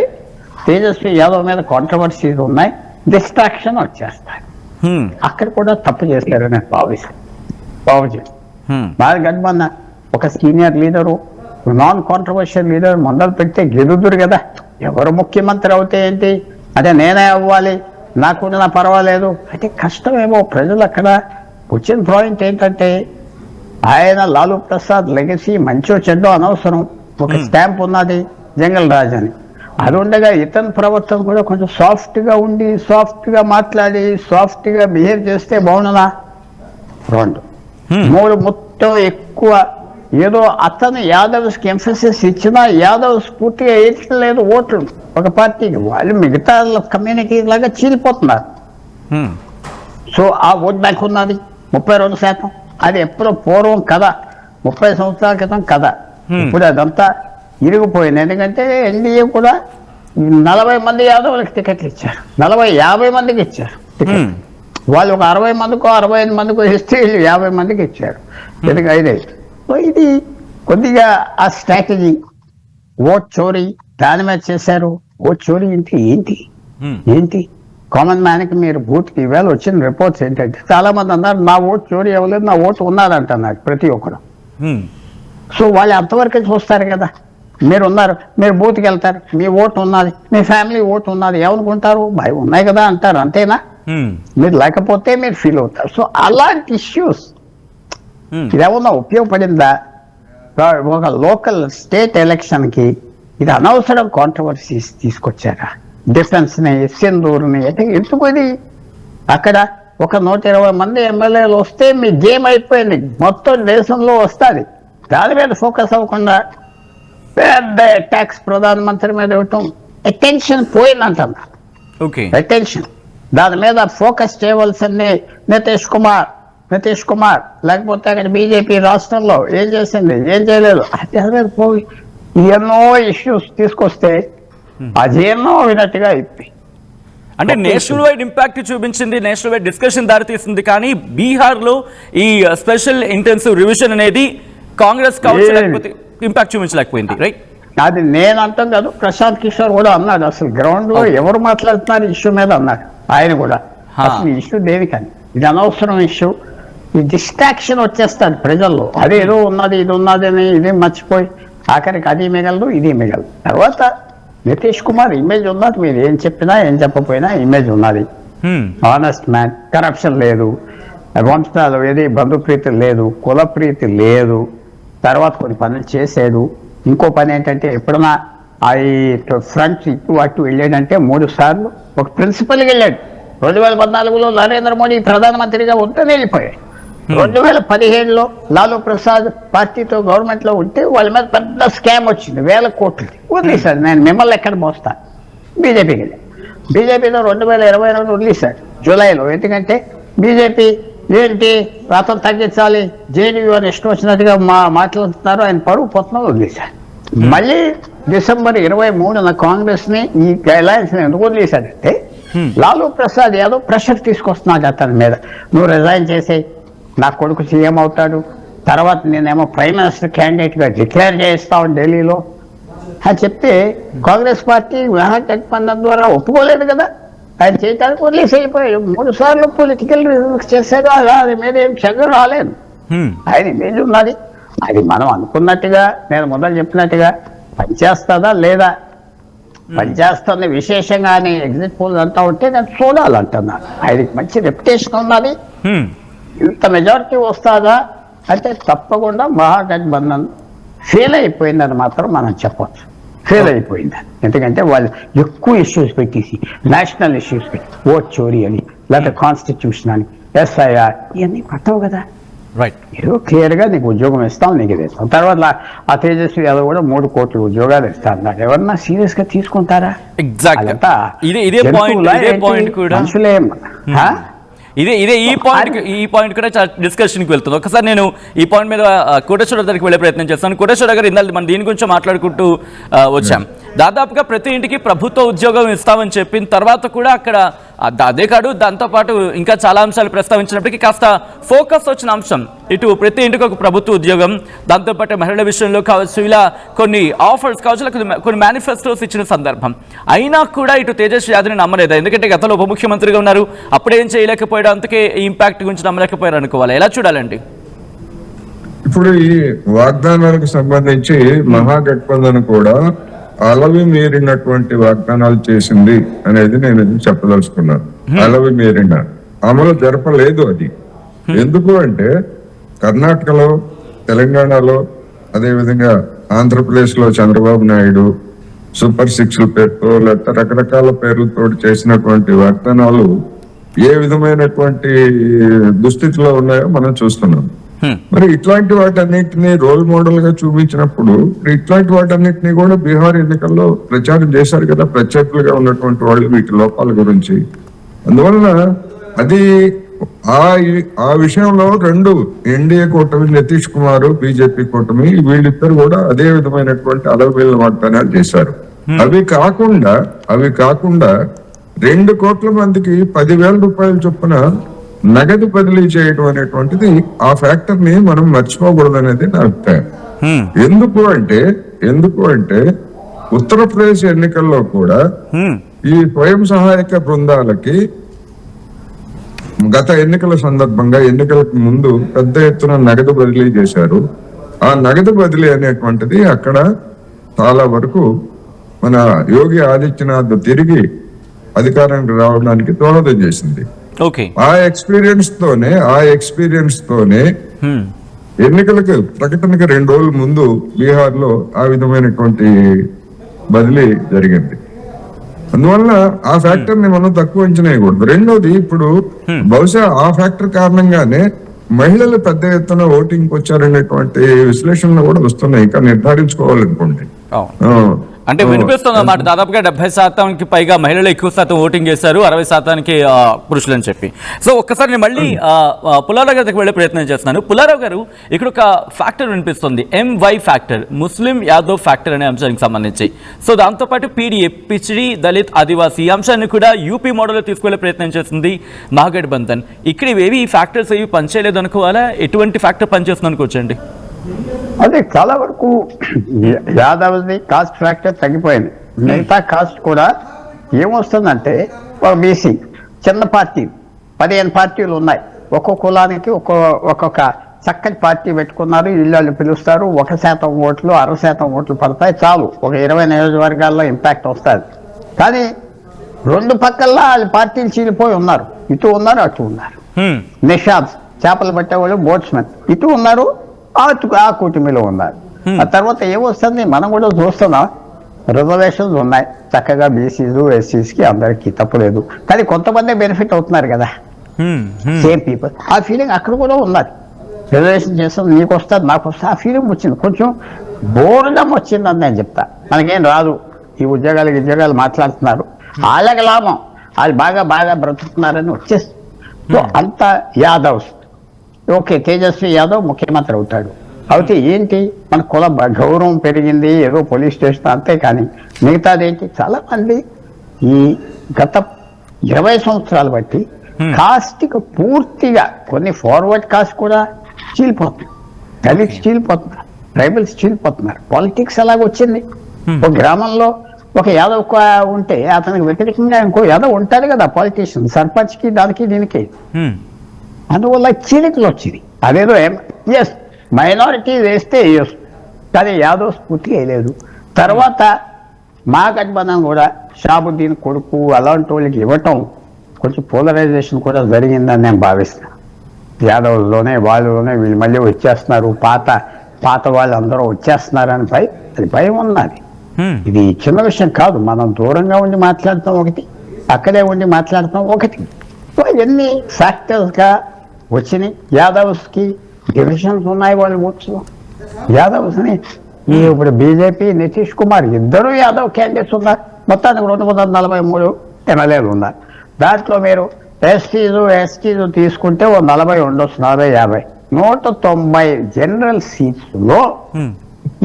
తేజస్వి యాదవ్ మీద కాంట్రవర్సీస్ ఉన్నాయి, డిస్ట్రాక్షన్ వచ్చేస్తాయి. అక్కడ కూడా తప్పు చేశారని నేను భావించాను. మహాగఠబంధన్ ఒక senior leader, non controversial leader మొదలు పెడితే గెలుదురు కదా. ఎవరు ముఖ్యమంత్రి అవుతే ఏంటి, అదే నేనే అవ్వాలి, నాకున్నా పర్వాలేదు అంటే కష్టమేమో. ప్రజలు అక్కడ వచ్చిన పాయింట్ ఏంటంటే ఆయన లాలూ ప్రసాద్ లెగసీ మంచో చెడ్డో అనవసరం, ఒక స్టాంప్ ఉన్నది జంగల్ రాజ్ అని. అది ఉండగా ఇతని ప్రవర్తన కూడా కొంచెం సాఫ్ట్గా ఉండి, సాఫ్ట్గా మాట్లాడి, సాఫ్ట్గా బిహేవ్ చేస్తే బాగుండదా. 2 3 మొత్తం ఎక్కువ ఏదో అతను యాదవ్స్కి ఎంఫసిస్ ఇచ్చినా యాదవ్స్ పూర్తిగా వేయట్లేదు ఓట్లు ఒక పార్టీకి. వాళ్ళు మిగతా కమ్యూనిటీ లాగా చీలిపోతున్నారు. సో ఆ ఓట్ బ్యాంక్ ఉన్నది 32%. అది ఎప్పుడో పూర్వం కథ, 30 సంవత్సరాల క్రితం కథ. ఇప్పుడు అదంతా ఇరిగిపోయింది. ఎందుకంటే ఎన్డీఏ కూడా 40 మంది యాదవులకు టికెట్లు ఇచ్చారు, 40-50 మందికి ఇచ్చారు టికెట్. వాళ్ళు ఒక 60 మందికో 65 మందికో ఇస్తే 50 మందికి ఇచ్చారు. ఎందుకంటే ఇది కొద్దిగా ఆ స్ట్రాటజీ ఓట్ చోరీ దాని మీద చేశారు. ఓట్ చోరీ అంటే ఏంటి కామన్ మ్యాన్కి మీరు బూత్కి ఈవేళ వచ్చిన రిపోర్ట్స్ ఏంటంటే చాలా మంది అన్నారు నా ఓటు చోరీ అవ్వలేదు, నా ఓటు ఉన్నదంటున్నారు ప్రతి ఒక్కరు. సో వాళ్ళు అంతవరకే చూస్తారు కదా. మీరు ఉన్నారు, మీరు బూత్కి వెళ్తారు, మీ ఓటు ఉన్నది, మీ ఫ్యామిలీ ఓటు ఉన్నది, ఏమనుకుంటారు భయం ఉన్నాయి కదా అంటారు, అంతేనా? మీరు లేకపోతే మీరు ఫీల్ అవుతారు. సో అలాంటి ఇష్యూస్ ఇదేమన్నా ఉపయోగపడిందా? ఒక లోకల్ స్టేట్ ఎలక్షన్కి ఇది అనవసరం కాంట్రవర్సీస్ తీసుకొచ్చారా? డిఫెన్స్ని, సింధూర్ని ఎందుకు? ఇది అక్కడ ఒక 120 మంది ఎమ్మెల్యేలు వస్తే మీ గేమ్ అయిపోయింది, మొత్తం దేశంలో వస్తుంది. దాని మీద ఫోకస్ అవ్వకుండా పెద్ద ట్యాక్స్ ప్రధానమంత్రి మీద ఇవ్వటం, అటెన్షన్ పోయిందంటున్నారు. అటెన్షన్ దాని మీద ఫోకస్ చేయవలసింది నితీష్ కుమార్, లేకపోతే అక్కడ బీజేపీ రాష్ట్రంలో ఏం చేసింది, ఏం చేయలేదు, దాని మీద పోయి ఎన్నో ఇష్యూస్ తీసుకొస్తే అదేనో వినట్టుగా అయిపోయి. అంటే నేషనల్ వైడ్ ఇంపాక్ట్ చూపించింది, నేషనల్ వైడ్ డిస్కషన్ దారితీస్తుంది. కానీ బీహార్లో ఈ స్పెషల్ ఇంటెన్సివ్ రివిజన్ అనేది కాంగ్రెస్ కావచ్చు లేకపోతే ఇంపాక్ట్ చూపించలేకపోయింది, రైట్? అది నేను అంటాం కాదు, ప్రశాంత్ కిషోర్ కూడా అన్నాడు. అసలు గ్రౌండ్ లో ఎవరు మాట్లాడుతున్నారు ఇష్యూ మీద అన్నాడు ఆయన కూడా. అసలు ఇష్యూ దేనికని, ఇది అనవసరం ఇష్యూ. ఈ డిస్ట్రాక్షన్ వచ్చేస్తాడు ప్రజల్లో, అదేదో ఉన్నది ఇది ఉన్నది అని ఇది మర్చిపోయి ఆఖరికి అది మిగలదు ఇది మిగలదు. తర్వాత నితీష్ కుమార్ ఇమేజ్ ఉన్నది, మీరు ఏం చెప్పినా ఏం చెప్పపోయినా ఇమేజ్ ఉన్నది. ఆనెస్ట్ మ్యాన్, కరప్షన్ లేదు, వంశాలు ఏది బంధుప్రీతి లేదు, కులప్రీతి లేదు. తర్వాత కొన్ని పనులు చేసాడు. ఇంకో పని ఏంటంటే ఎప్పుడన్నా ఈ ఫ్రంట్ ఇటు అటు వెళ్ళాడంటే 3 సార్లు ఒక ప్రిన్సిపల్కి వెళ్ళాడు. 2014లో నరేంద్ర మోడీ ప్రధానమంత్రిగా ఉంటేనే వెళ్ళిపోయాడు. 2017లో లాలూ ప్రసాద్ పార్టీతో గవర్నమెంట్ లో ఉంటే వాళ్ళ మీద పెద్ద స్కామ్ వచ్చింది, 1000 కోట్లు వదిలేశాడు. నేను మిమ్మల్ని ఎక్కడ మోస్తాను, బీజేపీకి వెళ్ళాను. బీజేపీలో 2022 వదిలేశాడు జూలైలో. ఎందుకంటే బీజేపీ ఏంటి రాతం తగ్గించాలి, జేడీయూ అని ఇష్టం వచ్చినట్టుగా మాట్లాడుతున్నారు, ఆయన పరువు పోతున్నా వదిలేశాడు. మళ్ళీ డిసెంబర్ 23న కాంగ్రెస్ ని ఈ అలయన్స్ ఎందుకు వదిలేశాడంటే లాలూ ప్రసాద్ యాదవ్ ప్రెషర్ తీసుకొస్తున్నాడు అతని మీద. నువ్వు రిజైన్ చేసే, నా కొడుకు సీఎం అవుతాడు, తర్వాత నేనేమో ప్రైమ్ మినిస్టర్ క్యాండిడేట్ గా డిక్లేర్ చేస్తావు ఢిల్లీలో అని చెప్తే కాంగ్రెస్ పార్టీ మహాగఠబంధన్ ద్వారా ఒప్పుకోలేదు కదా. ఆయన చేయడానికి వదిలేసి అయిపోయాడు. 3 సార్లు పొలిటికల్ రిజల్ట్స్ చేశాడు. అది మీద ఏం చెగ రాలేదు. ఆయన ఇమేజ్ ఉన్నది. అది మనం అనుకున్నట్టుగా, నేను మొదలు చెప్పినట్టుగా పనిచేస్తుందా లేదా, పనిచేస్తుంది విశేషంగా అని ఎగ్జిట్ పోల్ అంటా ఉంటే నేను చూడాలంటున్నాను. ఆయనకి మంచి రెప్యుటేషన్ ఉన్నది. ఇంత మెజారిటీ వస్తుందా అంటే తప్పకుండా మహాగఠబంధన్ ఫెయిల్ అయిపోయిందని మాత్రం మనం చెప్పవచ్చు. ఫెయిల్ అయిపోయిందని. ఎందుకంటే వాళ్ళు ఎక్కువ ఇష్యూస్ పెట్టేసి, నేషనల్ ఇష్యూస్ పెట్టి ఓట్ చోరీ అని, లేకపోతే కాన్స్టిట్యూషన్ అని, ఎస్ఐఆర్ ఇవన్నీ పట్టవు కదా. ఏదో క్లియర్ గా నీకు ఉద్యోగం ఇస్తాం, నీకు ఇది ఇస్తాం. తర్వాత ఆ తేజస్వి యాదవ్ కూడా 3 కోట్ల ఉద్యోగాలు ఇస్తాను. నాకు ఎవరన్నా సీరియస్ గా తీసుకుంటారా? మనుషులే. ఇదే ఈ పాయింట్ కూడా చాలా డిస్కషన్కి వెళ్తుంది. ఒకసారి నేను ఈ పాయింట్ మీద కోటేశ్వర దగ్గరికి వెళ్ళే ప్రయత్నం చేస్తాను. కోటేశ్వర గారు, ఇందాక మనం దీని గురించి మాట్లాడుకుంటూ వచ్చాం. దాదాపుగా ప్రతి ఇంటికి ప్రభుత్వ ఉద్యోగం ఇస్తామని చెప్పిన తర్వాత కూడా అక్కడ అదే కాదు, దాంతోపాటు ఇంకా చాలా అంశాలు ప్రస్తావించినప్పటికీ కాస్త ఫోకస్ వచ్చిన అంశం ఇటు ప్రతి ఇంటికి ఒక ప్రభుత్వ ఉద్యోగం, దాంతోపాటు మహిళల విషయంలో కావచ్చు, ఇలా కొన్ని ఆఫర్స్ కావచ్చు, కొన్ని మేనిఫెస్టోస్ ఇచ్చిన సందర్భం అయినా కూడా ఇటు తేజస్వి యాదవ్ని నమ్మలేదు. ఎందుకంటే గతంలో ఉప ముఖ్యమంత్రిగా ఉన్నారు, అప్పుడేం చేయలేకపోయాడు, అందుకే ఈ ఇంపాక్ట్ గురించి నమ్మలేకపోయారు అనుకోవాలి. ఎలా చూడాలండి? ఇప్పుడు ఈ వాగ్దానాలకు సంబంధించి మహాగఠబంధన్ కూడా అలవి మీరినటువంటి వాగ్దానాలు చేసింది అనేది నేను చెప్పదలుచుకున్నాను. అలవి మీరిన అమలు జరపలేదు అది. ఎందుకు అంటే కర్ణాటకలో, తెలంగాణలో, అదేవిధంగా ఆంధ్రప్రదేశ్ లో చంద్రబాబు నాయుడు సూపర్ 6 పేరుతో లేకపోతే రకరకాల పేర్లతో చేసినటువంటి వాగ్దానాలు ఏ విధమైనటువంటి దుస్థితిలో ఉన్నాయో మనం చూస్తున్నాం. మరి ఇట్లాంటి వాటన్నిటిని రోల్ మోడల్ గా చూపించినప్పుడు ఇట్లాంటి వాటన్నిటిని కూడా బీహార్ ఎన్నికల్లో ప్రచారం చేశారు కదా ప్రత్యర్థులుగా ఉన్నటువంటి వాళ్ళు వీటి లోపాల గురించి. అందువలన అది ఆ విషయంలో రెండు ఎన్డీఏ కూటమి, నితీష్ కుమార్ బీజేపీ కూటమి, వీళ్ళిద్దరు కూడా అదే విధమైనటువంటి అలవేల వాగ్దానాలు చేశారు. అవి కాకుండా 2 కోట్ల మందికి 10,000 రూపాయల చొప్పున నగదు బదిలీ చేయడం అనేటువంటిది ఆ ఫ్యాక్టర్ ని మనం మర్చిపోకూడదు అనేది నా అభిప్రాయం. ఎందుకు అంటే ఉత్తరప్రదేశ్ ఎన్నికల్లో కూడా ఈ స్వయం సహాయక బృందాలకి గత ఎన్నికల సందర్భంగా, ఎన్నికలకు ముందు పెద్ద ఎత్తున నగదు బదిలీ చేశారు. ఆ నగదు బదిలీ అనేటువంటిది అక్కడ చాలా వరకు మన యోగి ఆదిత్యనాథ్ తిరిగి అధికారానికి రావడానికి దోహదం చేసింది. ఆ ఎక్స్పీరియన్స్ తోనే ఎన్నికలకు ప్రకటనకి 2 రోజుల ముందు బీహార్ లో ఆ విధమైనటువంటి బదిలీ జరిగింది. అందువల్ల ఆ ఫ్యాక్టర్ ని మనం తక్కువ అంచనా వేయకూడదు. రెండోది, ఇప్పుడు బహుశా ఆ ఫ్యాక్టర్ కారణంగానే మహిళలు పెద్ద ఎత్తున ఓటింగ్ వచ్చారనేటువంటి విశ్లేషణలు కూడా వస్తున్నాయి. ఇంకా నిర్ధారించుకోవాలనుకోండి. అంటే వినిపిస్తుంది అన్నమాట, దాదాపుగా 70% పైగా మహిళలు ఎక్కువ శాతం ఓటింగ్ చేశారు, 60% పురుషులు అని చెప్పి. సో ఒక్కసారి నేను మళ్ళీ పుల్లారావు గారి దగ్గరికి వెళ్ళే ప్రయత్నం చేస్తున్నాను. పుల్లారావు గారు, ఇక్కడ ఒక ఫ్యాక్టర్ వినిపిస్తుంది, MY factor, Muslim Yadav factor అనే అంశానికి సంబంధించి. సో దాంతోపాటు PDA, పిచిడి దళిత్ ఆదివాసీ, ఈ అంశాన్ని కూడా యూపీ మోడల్లో తీసుకెళ్లే ప్రయత్నం చేస్తుంది మహాగఠబంధన్. ఇక్కడ ఇవేవి ఈ ఫ్యాక్టర్స్ ఏవి పనిచేయలేదు అనుకోవాలా? ఎటువంటి ఫ్యాక్టర్ పనిచేస్తుంది అనుకోవచ్చండి? అదే చాలా వరకు యాదవ్ది కాస్ట్ ఫ్యాక్టర్ తగ్గిపోయింది. మిగతా కాస్ట్ కూడా ఏమొస్తుందంటే, ఒక బీసీ చిన్న పార్టీ 15 పార్టీలు ఉన్నాయి, ఒక్కొక్క కులానికి ఒక్కొక్క చక్కటి పార్టీ పెట్టుకున్నారు, ఇళ్ళు పిలుస్తారు, 1% ఓట్లు 60% ఓట్లు పడతాయి, చాలు ఒక 20 నియోజకవర్గాల్లో ఇంపాక్ట్ వస్తుంది. కానీ 2 పక్కల్లో వాళ్ళ పార్టీలు చీలిపోయి ఉన్నారు, ఇటు ఉన్నారు అటు ఉన్నారు. నిషాద్ చేపలు పట్టేవాళ్ళు, బోట్స్మెన్ ఇటు ఉన్నారు, ఆ కూటమిలో ఉన్నారు. ఆ తర్వాత ఏమొస్తుంది మనం కూడా చూస్తున్నాం, రిజర్వేషన్స్ ఉన్నాయి చక్కగా బీసీలు ఎస్సీస్కి అందరికీ తప్పలేదు, కానీ కొంతమంది బెనిఫిట్ అవుతున్నారు కదా సేమ్ పీపుల్. ఆ ఫీలింగ్ అక్కడ కూడా ఉన్నది. రిజర్వేషన్ చేస్తాం, నీకు వస్తుంది నాకు వస్తుంది, ఆ ఫీలింగ్ వచ్చింది. కొంచెం బోర్డం వచ్చిందని నేను చెప్తా. మనకేం రాదు, ఈ ఉద్యోగాలు మాట్లాడుతున్నారు, వాళ్ళకి లాభం, వాళ్ళు బాగా బ్రతుకుతున్నారని వచ్చేస్తుంది. సో అంత యాదవ్స్, ఓకే తేజస్వి యాదవ్ ముఖ్యమంత్రి అవుతాడు, అయితే ఏంటి మన కుల గౌరవం పెరిగింది, ఏదో పోలీస్ స్టేషన్ అంతే. కానీ మిగతాదేంటి, చాలా మంది ఈ గత 20 సంవత్సరాలు బట్టి కాస్ట్కి పూర్తిగా కొన్ని ఫార్వర్డ్ కాస్ట్ కూడా చీలిపోతున్నారు, దళిత్స్ చీలిపోతున్నారు, ట్రైబల్స్ చీలిపోతున్నారు. పాలిటిక్స్ అలాగ వచ్చింది. ఒక గ్రామంలో ఒక యాదవ్ ఉంటే అతనికి వ్యతిరేకంగా ఇంకో యాదవ్ ఉంటారు కదా పొలిటీషియన్, సర్పంచ్కి దానికి దీనికి. అందువల్ల చీలికలు వచ్చింది. అదేదో ఎస్ మైనారిటీ వేస్తే వేయచ్చు, కానీ యాదవ్ పూర్తిగా వేయలేదు. తర్వాత మహాగఠబంధన్ కూడా షాబుద్దీన్ కొడుకు అలాంటి వాళ్ళకి ఇవ్వటం కొంచెం పోలరైజేషన్ కూడా జరిగిందని నేను భావిస్తున్నాను. యాదవ్లోనే వాళ్ళలోనే వీళ్ళు మళ్ళీ వచ్చేస్తున్నారు, పాత వాళ్ళు అందరూ వచ్చేస్తున్నారని భయం ఉన్నది. ఇది చిన్న విషయం కాదు. మనం దూరంగా ఉండి మాట్లాడతాం ఒకటి, అక్కడే ఉండి మాట్లాడతాం ఒకటి. సో ఇవన్నీ ఫ్యాక్టర్స్గా వచ్చినాయి. యాదవ్స్కి డివిజన్స్ ఉన్నాయి వాళ్ళ ఓట్స్లో. యాదవ్స్ని ఇప్పుడు బీజేపీ నితీష్ కుమార్ ఇద్దరు యాదవ్ క్యాండిడేట్స్ ఉన్నారు. మొత్తానికి 243 ఎమ్మెల్యేలు ఉన్నారు. దాంట్లో మీరు ఎస్టీలు తీసుకుంటే 40 ఉండొచ్చు, 40-50. 190 జనరల్ సీట్స్లో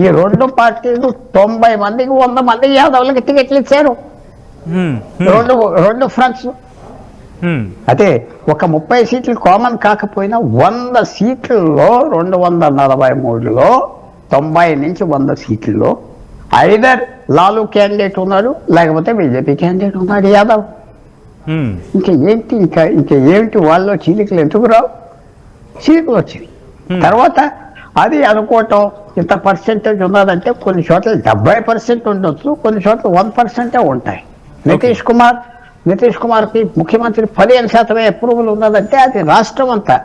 ఈ 2 పార్టీలు 90 మందికి 100 మంది యాదవ్లకి టికెట్లు ఇచ్చారు. రెండు ఫ్రంట్స్. అదే ఒక 30 సీట్లు కామన్ కాకపోయినా 100 సీట్లలో 243లో 90 నుంచి 100 సీట్లలో ఐదర్ లాలు క్యాండిడేట్ ఉన్నాడు, లేకపోతే బీజేపీ క్యాండిడేట్ ఉన్నాడు యాదవ్. ఇంకా ఏంటి వాళ్ళు చీలికలు ఎందుకు రావు? చీలికలు వచ్చినాయి. తర్వాత అది అనుకోవటం ఇంత పర్సెంటేజ్ ఉన్నదంటే కొన్ని చోట్ల 70% ఉండొచ్చు, కొన్ని చోట్ల 1% ఉంటాయి. నితీష్ కుమార్కి ముఖ్యమంత్రి 15% అప్రూవల్ ఉన్నదంటే అది రాష్ట్రం అంతా.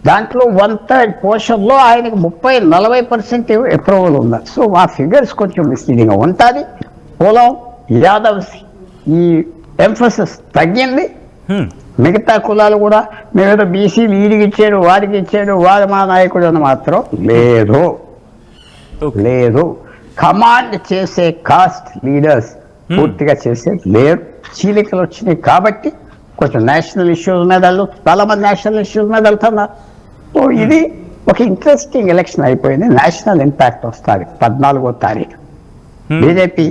దాంట్లో 1/3 పోర్షన్లో ఆయనకి 30-40% అప్రూవల్ ఉన్నది. సో ఆ ఫిగర్స్ కొంచెం మిస్లీడింగ్ ఉంటుంది. కులం యాదవ్స్ ఈ ఎంఫసిస్ తగ్గింది. మిగతా కులాలు కూడా మేమేదో బీసీలు వీడికి ఇచ్చాడు, వాడికి ఇచ్చాడు, వాడు మా నాయకుడు అని మాత్రం లేదు. కమాండ్ చేసే కాస్ట్ లీడర్స్ పూర్తిగా చేసే లేరు. చీలికలు వచ్చినాయి కాబట్టి కొంచెం నేషనల్ ఇష్యూస్ మీద చాలా మంది నేషనల్ ఇష్యూస్ మీద వెళ్తున్నారు. సో ఇది ఒక ఇంట్రెస్టింగ్ ఎలక్షన్ అయిపోయింది. నేషనల్ ఇంపాక్ట్ వస్తుంది 14వ తారీఖు. బీజేపీ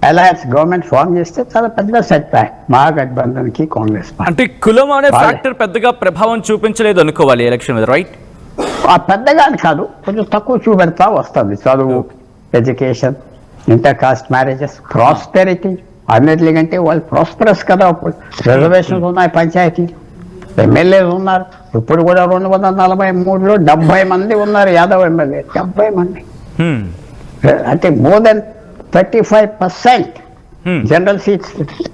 అలయన్స్ గవర్నమెంట్ ఫామ్ చేస్తే చాలా పెద్ద సెట్ బ్యాక్ మహాగఠబంధన్ కి కాంగ్రెస్. అంటే కులం అనే ఫ్యాక్టర్ పెద్దగా ప్రభావం చూపించలేదు అనుకోవాలి ఎలక్షన్ మీద, రైట్? ఆ పెద్దగా అని కాదు, కొంచెం తక్కువ చూపెడతా వస్తుంది. చదువు, education, inter caste marriages, prosperity. అన్నిటికంటే వాళ్ళు ప్రాస్పరస్ కదా. రిజర్వేషన్స్ ఉన్నాయి, పంచాయతీలు, ఎమ్మెల్యేలు ఉన్నారు. ఇప్పుడు కూడా 243లో 70 మంది ఉన్నారు యాదవ్ ఎమ్మెల్యే. 70 మంది అంటే మోర్ దెన్ 35% జనరల్ సీట్స్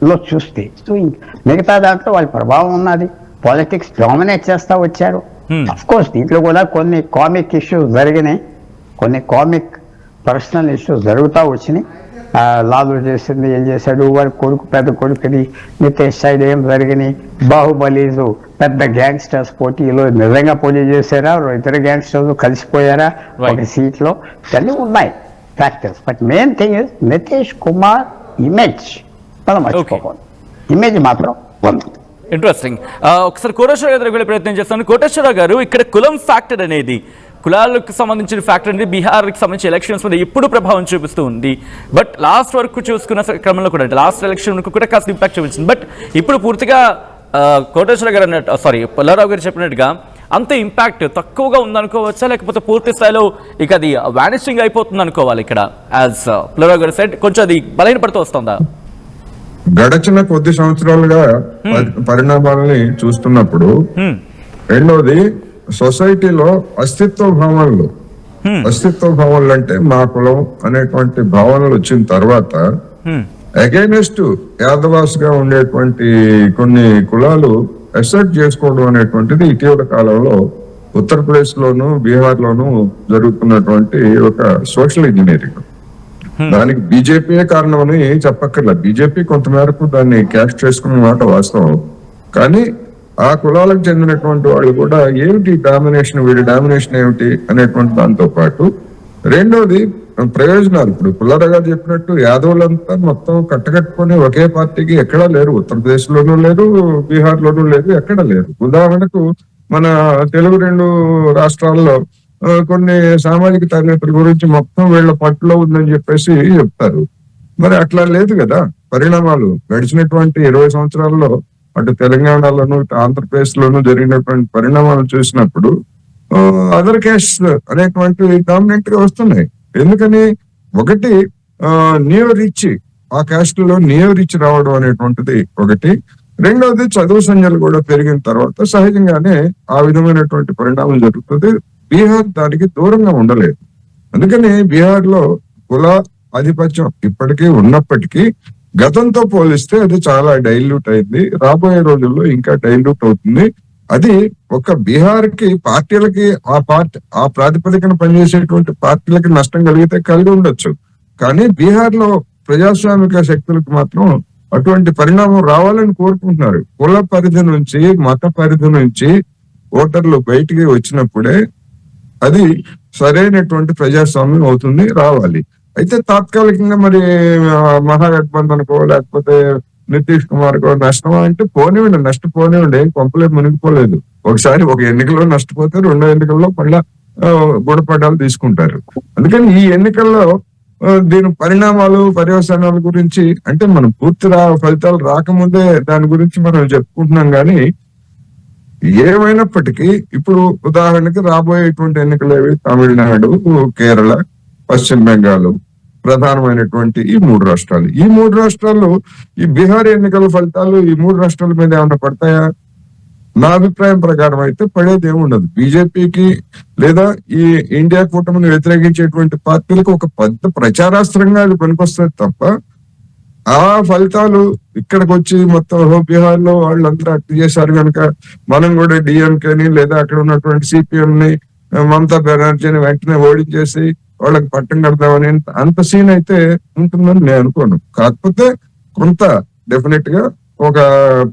లో చూస్తే. సో మిగతా దాంట్లో వాళ్ళ ప్రభావం ఉన్నది. పాలిటిక్స్ డామినేట్ చేస్తా వచ్చారు. అఫ్ కోర్స్ దీంట్లో కూడా కొన్ని కామిక్ ఇష్యూస్ జరిగినాయి, కొన్ని కామిక్ పర్సనల్ ఇష్యూస్ జరుగుతూ వచ్చినాయి. లాలు చేసింది ఏం చేశాడు, వారి కొడుకు పెద్ద కొడుకుని నితేష్ సైడ్ ఏం జరిగినాయి. బాహుబలీలు పెద్ద గ్యాంగ్స్టర్స్ పోటీలో నిజంగా పోటీ చేశారా, ఇతర గ్యాంగ్స్టర్స్ కలిసిపోయారా ఒక సీట్లో, ఇవన్నీ ఉన్నాయి factors. But main thing is Nitish Kumar image మనం మర్చిపోకూడదు. ఇమేజ్ మాత్రం ఉంది. ఇంట్రెస్టింగ్. ఒకసారి కోటేశ్వర గారు వెళ్ళే ప్రయత్నం చేస్తాను. కోటేశ్వర గారు, ఇక్కడ కులం ఫ్యాక్టర్ అనేది, కులాలకు సంబంధించిన ఫ్యాక్టర్ అనేది బీహార్కి సంబంధించిన ఎలక్షన్స్ మీద ఎప్పుడు ప్రభావం చూపిస్తూ ఉంది. బట్ లాస్ట్ వరకు చూసుకున్న క్రమంలో కూడా, అంటే లాస్ట్ ఎలక్షన్ వరకు కూడా కాస్త ఇంపాక్ట్ చూపించింది. బట్ ఇప్పుడు పూర్తిగా కోటేశ్వర గారు అన్నట్టు, సారీ పుల్లారావు గారు చెప్పినట్టుగా అంత ఇంపాక్ట్ తక్కువగా ఉందనుకోవచ్చా, లేకపోతే పూర్తి స్థాయిలో ఇక అది వానిషింగ్ అయిపోతుంది అనుకోవాలి ఇక్కడ? యాజ్ పుల్లారావు గారు సైడ్ కొంచెం అది బలహీనపడుతూ వస్తుందా? గడచిన కొద్ది సంవత్సరాలుగా పరిణామాలని చూస్తున్నప్పుడు, రెండోది సొసైటీలో అస్తిత్వ భావనలు అంటే మా కులం అనేటువంటి భావనలు వచ్చిన తర్వాత అగైనెస్ట్ యాదవాస్ గా ఉండేటువంటి కొన్ని కులాలు అసెప్ట్ చేసుకోవడం అనేటువంటిది ఇటీవల కాలంలో ఉత్తరప్రదేశ్ లోను, బీహార్ లోను జరుగుతున్నటువంటి ఒక సోషల్ ఇంజనీరింగ్. దానికి బీజేపీయే కారణం అని చెప్పక్కర్లేదు. బీజేపీ కొంతమేరకు దాన్ని క్యాష్ చేసుకున్న మాట వాస్తవం. కానీ ఆ కులాలకు చెందినటువంటి వాళ్ళు కూడా ఏమిటి డామినేషన్, వీడి డామినేషన్ ఏమిటి అనేటువంటి దాంతో పాటు రెండోది ప్రయోజనాలు. ఇప్పుడు పుల్లారావు గారు చెప్పినట్టు యాదవులంతా మొత్తం కట్టకట్టుకొని ఒకే పార్టీకి ఎక్కడా లేరు. ఉత్తరప్రదేశ్ లోనూ లేరు, బీహార్ లోనూ లేరు, ఎక్కడా లేరు. ఉదాహరణకు మన తెలుగు 2 రాష్ట్రాల్లో కొన్ని సామాజిక తరగతుల గురించి మొత్తం వీళ్ళ పట్టులో ఉందని చెప్పేసి చెప్తారు. మరి అట్లా లేదు కదా. పరిణామాలు గడిచినటువంటి 20 సంవత్సరాల్లో అటు తెలంగాణలోను, ఆంధ్రప్రదేశ్ లోను జరిగినటువంటి పరిణామాలు చూసినప్పుడు అదర్ క్యాస్ట్ అనేటువంటివి డామినెంట్ గా వస్తున్నాయి. ఎందుకని? ఒకటి నియో రిచ్, ఆ క్యాస్ట్ లో నియో రిచ్ రావడం అనేటువంటిది ఒకటి. రెండవది చదువు సంఖ్యలు కూడా పెరిగిన తర్వాత సహజంగానే ఆ విధమైనటువంటి పరిణామం జరుగుతుంది. బీహార్ దానికి దూరంగా ఉండలేదు. అందుకని బీహార్ లో కుల ఆధిపత్యం ఇప్పటికీ ఉన్నప్పటికీ గతంతో పోలిస్తే అది చాలా డైల్యూట్ అయింది. రాబోయే రోజుల్లో ఇంకా డైల్యూట్ అవుతుంది. అది ఒక బీహార్ కి పార్టీలకి ఆ ప్రాతిపదికన పనిచేసేటువంటి పార్టీలకి నష్టం కలిగి ఉండొచ్చు. కానీ బీహార్ లో ప్రజాస్వామిక శక్తులకు మాత్రం అటువంటి పరిణామం రావాలని కోరుకుంటున్నారు. కుల పరిధి నుంచి, మత పరిధి నుంచి ఓటర్లు బయటికి వచ్చినప్పుడే అది సరైనటువంటి ప్రజాస్వామ్యం అవుతుంది, రావాలి. అయితే తాత్కాలికంగా మరి మహాగఠబంధన్కో లేకపోతే నితీష్ కుమార్ కో నష్టం అంటే పోనివ్వండి, నష్టపోనివ్వండి, ఏం కొంపలే మునిగిపోలేదు. ఒకసారి ఒక ఎన్నికల్లో నష్టపోతే 2వ ఎన్నికల్లో మళ్ళా గుణపడ్డాలు తీసుకుంటారు. అందుకని ఈ ఎన్నికల్లో దీని పరిణామాలు పర్యవసానాల గురించి అంటే మనం పూర్తి ఫలితాలు రాకముందే దాని గురించి మనం చెప్పుకుంటున్నాం కానీ ఏమైనప్పటికీ ఇప్పుడు ఉదాహరణకి రాబోయేటువంటి ఎన్నికలు ఏవి తమిళనాడు, కేరళ, పశ్చిమ బెంగాల్ ప్రధానమైనటువంటి ఈ 3 రాష్ట్రాలు. ఈ 3 రాష్ట్రాల్లో ఈ బీహార్ ఎన్నికల ఫలితాలు ఈ 3 రాష్ట్రాల మీద ఏమైనా పడతాయా? నా అభిప్రాయం ప్రకారం అయితే పడేది ఏముండదు. బీజేపీకి లేదా ఈ ఇండియా కూటమిని వ్యతిరేకించేటువంటి పార్టీలకు ఒక పెద్ద ప్రచారాస్త్రంగా అది పనికొస్తుంది తప్ప ఆ ఫలితాలు ఇక్కడికి వచ్చి మొత్తం బీహార్ లో వాళ్ళందరూ అట్టు చేశారు కనుక మనం కూడా డిఎంకేని లేదా అక్కడ ఉన్నటువంటి సిపిఎం ని, మమతా బెనర్జీని వెంటనే ఓడించేసి వాళ్ళకి పట్టం కడతామని అంత సీన్ అయితే ఉంటుందని నేను అనుకోను. కాకపోతే కొంత డెఫినెట్ గా ఒక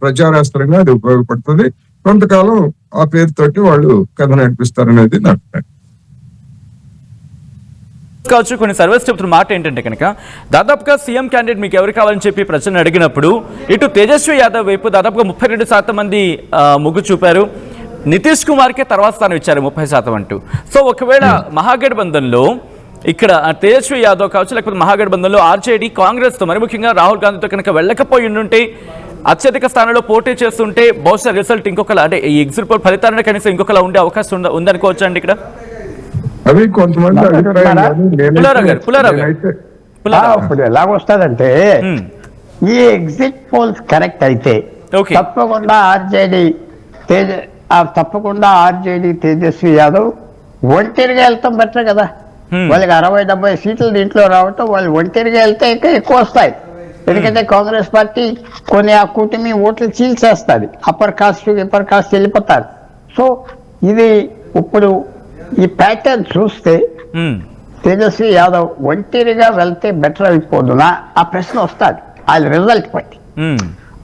ప్రచారాస్త్రంగా అది ఉపయోగపడుతుంది. కొంతకాలం ఆ పేరుతోటి వాళ్ళు కథ నడిపిస్తారనేది నా అభిప్రాయం. కావచ్చు. కొన్ని సర్వేస్ చెప్తున్న మాట ఏంటంటే కనుక దాదాపుగా సీఎం క్యాండిడేట్ మీకు ఎవరు కావాలని చెప్పి ప్రజలను అడిగినప్పుడు ఇటు తేజస్వి యాదవ్ వైపు దాదాపుగా 32% మంది మొగ్గు చూపారు. నితీష్ కుమార్కే తర్వాత స్థానం ఇచ్చారు 30% అంటూ. సో ఒకవేళ మహాగఠబంధన్లో ఇక్కడ తేజస్వి యాదవ్ కావచ్చు లేకపోతే మహాగఠబంధన్లో ఆర్జేడీ కాంగ్రెస్తో మరి ముఖ్యంగా రాహుల్ గాంధీతో కనుక వెళ్ళకపోయి ఉండుంటే అత్యధిక స్థానంలో పోటీ చేస్తుంటే బహుశా రిజల్ట్ ఇంకొకలా అంటే ఈ ఎగ్జిట్ పోల్ ఫలితాలను కనీసం ఇంకొకలా ఉండే అవకాశం ఉందనుకోవచ్చు అండి ఇక్కడ. అవి కొంతమంది ఇప్పుడు ఎలాగొస్తుందంటే ఈ ఎగ్జిట్ పోల్స్ కరెక్ట్ అయితే తప్పకుండా ఆర్జేడీ తేజస్వి యాదవ్ ఒంటరిగా వెళ్తాం బెటర్ కదా. వాళ్ళకి 60-70 సీట్లు దీంట్లో రావటం, వాళ్ళు ఒంటరిగా వెళ్తే ఇంకా ఎక్కువ వస్తాయి. ఎందుకంటే కాంగ్రెస్ పార్టీ కొన్ని ఆ కూటమి ఓట్లు చీల్చేస్తుంది, అప్పర్ కాస్ట్ ఇప్పర్ కాస్ట్ వెళ్ళిపోతారు. సో ఇది ఇప్పుడు ఈ ప్యాటర్న్ చూస్తే తేజస్వి యాదవ్ ఒంటరిగా వెళ్తే బెటర్ అయిపోదునా ఆ ప్రశ్న వస్తుంది వాళ్ళ రిజల్ట్ బట్టి.